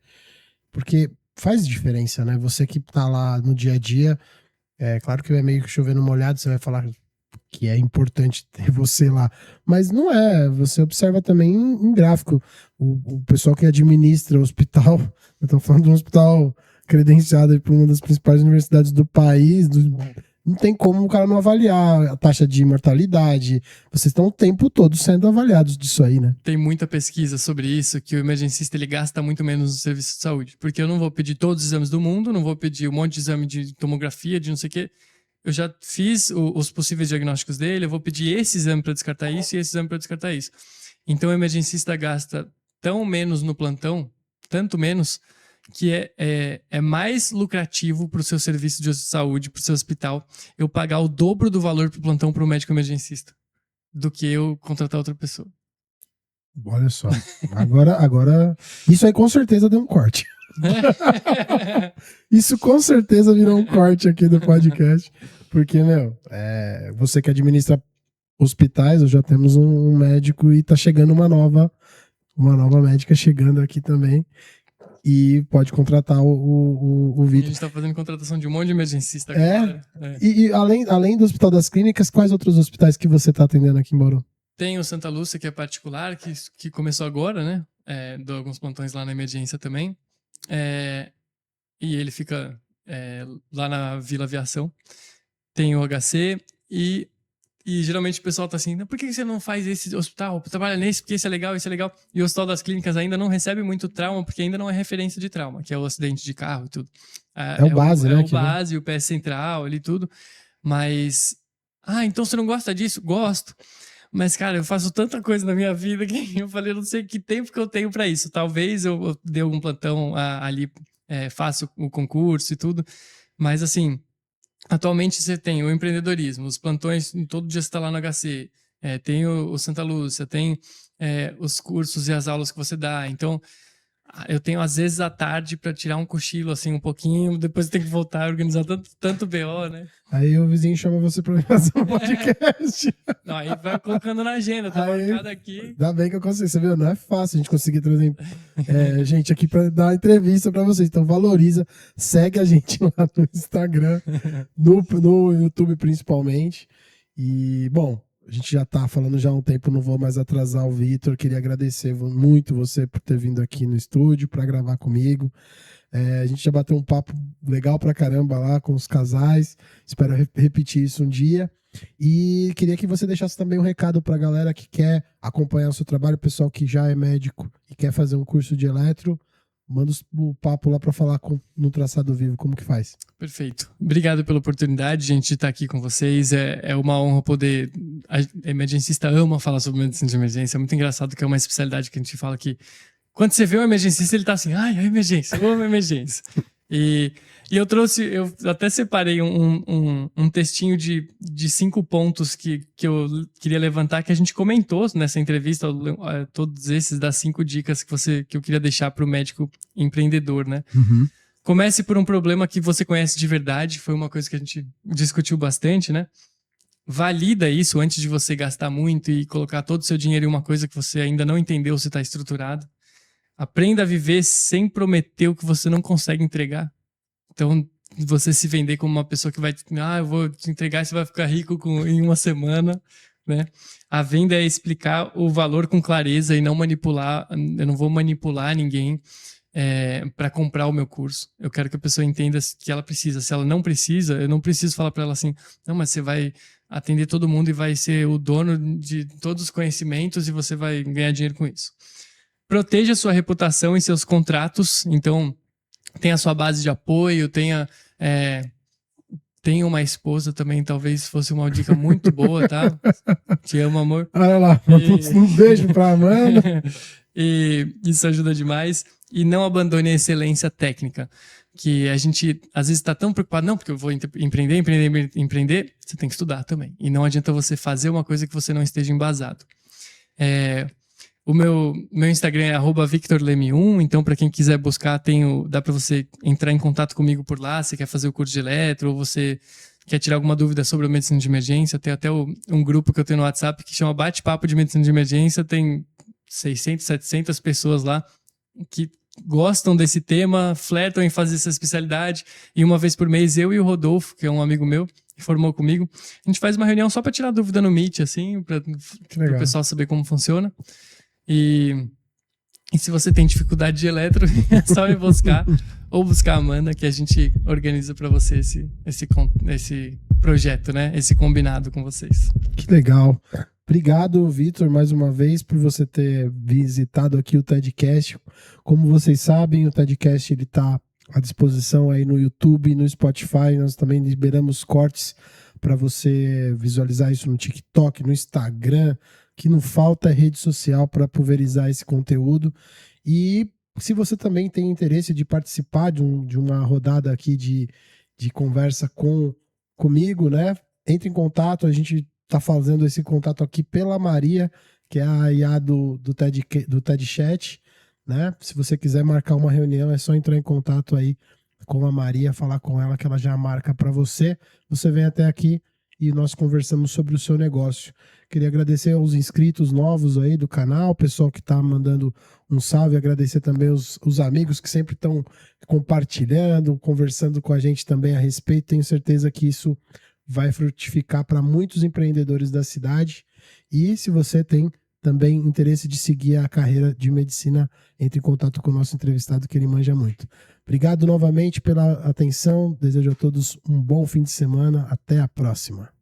porque faz diferença, né? Você que tá lá no dia a dia, claro que é meio que chovendo molhado, você vai falar que é importante ter você lá, mas não é, você observa também em gráfico, o pessoal que administra o hospital, eu tô falando de um hospital credenciado por uma das principais universidades do país, não tem como o cara não avaliar a taxa de mortalidade, vocês estão o tempo todo sendo avaliados disso aí, né? Tem muita pesquisa sobre isso, que o emergencista ele gasta muito menos no serviço de saúde, porque eu não vou pedir todos os exames do mundo, não vou pedir um monte de exame de tomografia, de não sei o quê. Eu já fiz os possíveis diagnósticos dele, eu vou pedir esse exame para descartar isso e esse exame para descartar isso. Então o emergencista gasta tão menos no plantão, tanto menos, que é mais lucrativo para o seu serviço de saúde, para o seu hospital, eu pagar o dobro do valor para o plantão para o médico emergencista do que eu contratar outra pessoa. Olha só. Agora isso aí com certeza deu um corte. Isso com certeza virou um corte aqui do podcast. Porque, você que administra hospitais, já temos um médico e tá chegando uma nova médica chegando aqui também. E pode contratar o Vitor. A gente tá fazendo contratação de um monte de emergencista agora. E além do Hospital das Clínicas, quais outros hospitais que você tá atendendo aqui em Bauru? Tem o Santa Lúcia, que é particular, que começou agora, né? Dou alguns plantões lá na emergência também. E ele fica lá na Vila Aviação. Tem o HC e geralmente o pessoal tá assim, por que você não faz esse hospital? Trabalha nesse, porque esse é legal, esse é legal. E o Hospital das Clínicas ainda não recebe muito trauma, porque ainda não é referência de trauma, que é o acidente de carro e tudo. É o base, né? É o base, o PS central ali tudo. Mas, então você não gosta disso? Gosto. Mas, cara, eu faço tanta coisa na minha vida que eu falei, eu não sei que tempo que eu tenho pra isso. Talvez eu dê algum plantão ali, faço o concurso e tudo. Mas, assim, atualmente você tem o empreendedorismo, os plantões, todo dia você está lá no HC, tem o Santa Lúcia, tem os cursos e as aulas que você dá. Então, eu tenho às vezes à tarde para tirar um cochilo, assim, um pouquinho, depois eu tenho que voltar a organizar tanto BO, né? Aí o vizinho chama você para fazer um podcast. Não, aí vai colocando na agenda, tá marcado aqui. Ainda bem que eu consigo, você viu? Não é fácil a gente conseguir trazer gente aqui para dar uma entrevista para vocês. Então valoriza, segue a gente lá no Instagram, no YouTube principalmente. E, bom, a gente já tá falando já há um tempo, não vou mais atrasar o Vitor. Queria agradecer muito você por ter vindo aqui no estúdio para gravar comigo. A gente já bateu um papo legal pra caramba lá com os casais. Espero repetir isso um dia. E queria que você deixasse também um recado pra galera que quer acompanhar o seu trabalho, o pessoal que já é médico e quer fazer um curso de eletro. Manda o papo lá para falar no Traçado Vivo, como que faz? Perfeito. Obrigado pela oportunidade, gente, de estar aqui com vocês. É uma honra poder... A emergencista ama falar sobre medicina de emergência. É muito engraçado que é uma especialidade que a gente fala que quando você vê um emergencista, ele tá assim, a emergência, eu amo a emergência. E eu até separei um textinho de 5 pontos que eu queria levantar, que a gente comentou nessa entrevista, todos esses das 5 dicas que eu queria deixar para o médico empreendedor, né? Uhum. Comece por um problema que você conhece de verdade, foi uma coisa que a gente discutiu bastante, né? Valida isso antes de você gastar muito e colocar todo o seu dinheiro em uma coisa que você ainda não entendeu se está estruturado. Aprenda a viver sem prometer o que você não consegue entregar. Então, você se vender como uma pessoa que vai... eu vou te entregar e você vai ficar rico em uma semana, né? A venda é explicar o valor com clareza e não manipular. Eu não vou manipular ninguém para comprar o meu curso. Eu quero que a pessoa entenda que ela precisa. Se ela não precisa, eu não preciso falar para ela assim, não, mas você vai atender todo mundo e vai ser o dono de todos os conhecimentos e você vai ganhar dinheiro com isso. Proteja sua reputação e seus contratos. Então, tenha a sua base de apoio, tenha uma esposa também, talvez fosse uma dica muito boa, tá? Te amo, amor. Olha lá, um beijo pra Amanda. E isso ajuda demais. E não abandone a excelência técnica, que a gente às vezes está tão preocupado, não, porque eu vou empreender, você tem que estudar também. E não adianta você fazer uma coisa que você não esteja embasado. O meu Instagram é @VictorLeme1, então para quem quiser buscar, dá para você entrar em contato comigo por lá, se quer fazer o curso de eletro, ou você quer tirar alguma dúvida sobre a medicina de emergência, tem até um grupo que eu tenho no WhatsApp que chama Bate-Papo de Medicina de Emergência, tem 600, 700 pessoas lá que gostam desse tema, flertam em fazer essa especialidade, e uma vez por mês eu e o Rodolfo, que é um amigo meu, que formou comigo, a gente faz uma reunião só para tirar dúvida no Meet, assim, para o pessoal saber como funciona. E se você tem dificuldade de eletro, é só me buscar ou buscar a Amanda, que a gente organiza para você esse projeto, né? Esse combinado com vocês. Que legal. Obrigado, Vitor, mais uma vez, por você ter visitado aqui o TEDcast. Como vocês sabem, o TEDcast está à disposição aí no YouTube, no Spotify. Nós também liberamos cortes para você visualizar isso no TikTok, no Instagram. Que não falta rede social para pulverizar esse conteúdo. E se você também tem interesse de participar de uma rodada aqui de conversa comigo, né? Entre em contato, a gente está fazendo esse contato aqui pela Maria, que é a IA do TED Chat, né? Se você quiser marcar uma reunião, é só entrar em contato aí com a Maria, falar com ela que ela já marca para você. Você vem até aqui e nós conversamos sobre o seu negócio. Queria agradecer aos inscritos novos aí do canal, o pessoal que está mandando um salve, agradecer também os amigos que sempre estão compartilhando, conversando com a gente também a respeito. Tenho certeza que isso vai frutificar para muitos empreendedores da cidade. E se você tem também interesse de seguir a carreira de medicina, entre em contato com o nosso entrevistado, que ele manja muito. Obrigado novamente pela atenção. Desejo a todos um bom fim de semana. Até a próxima.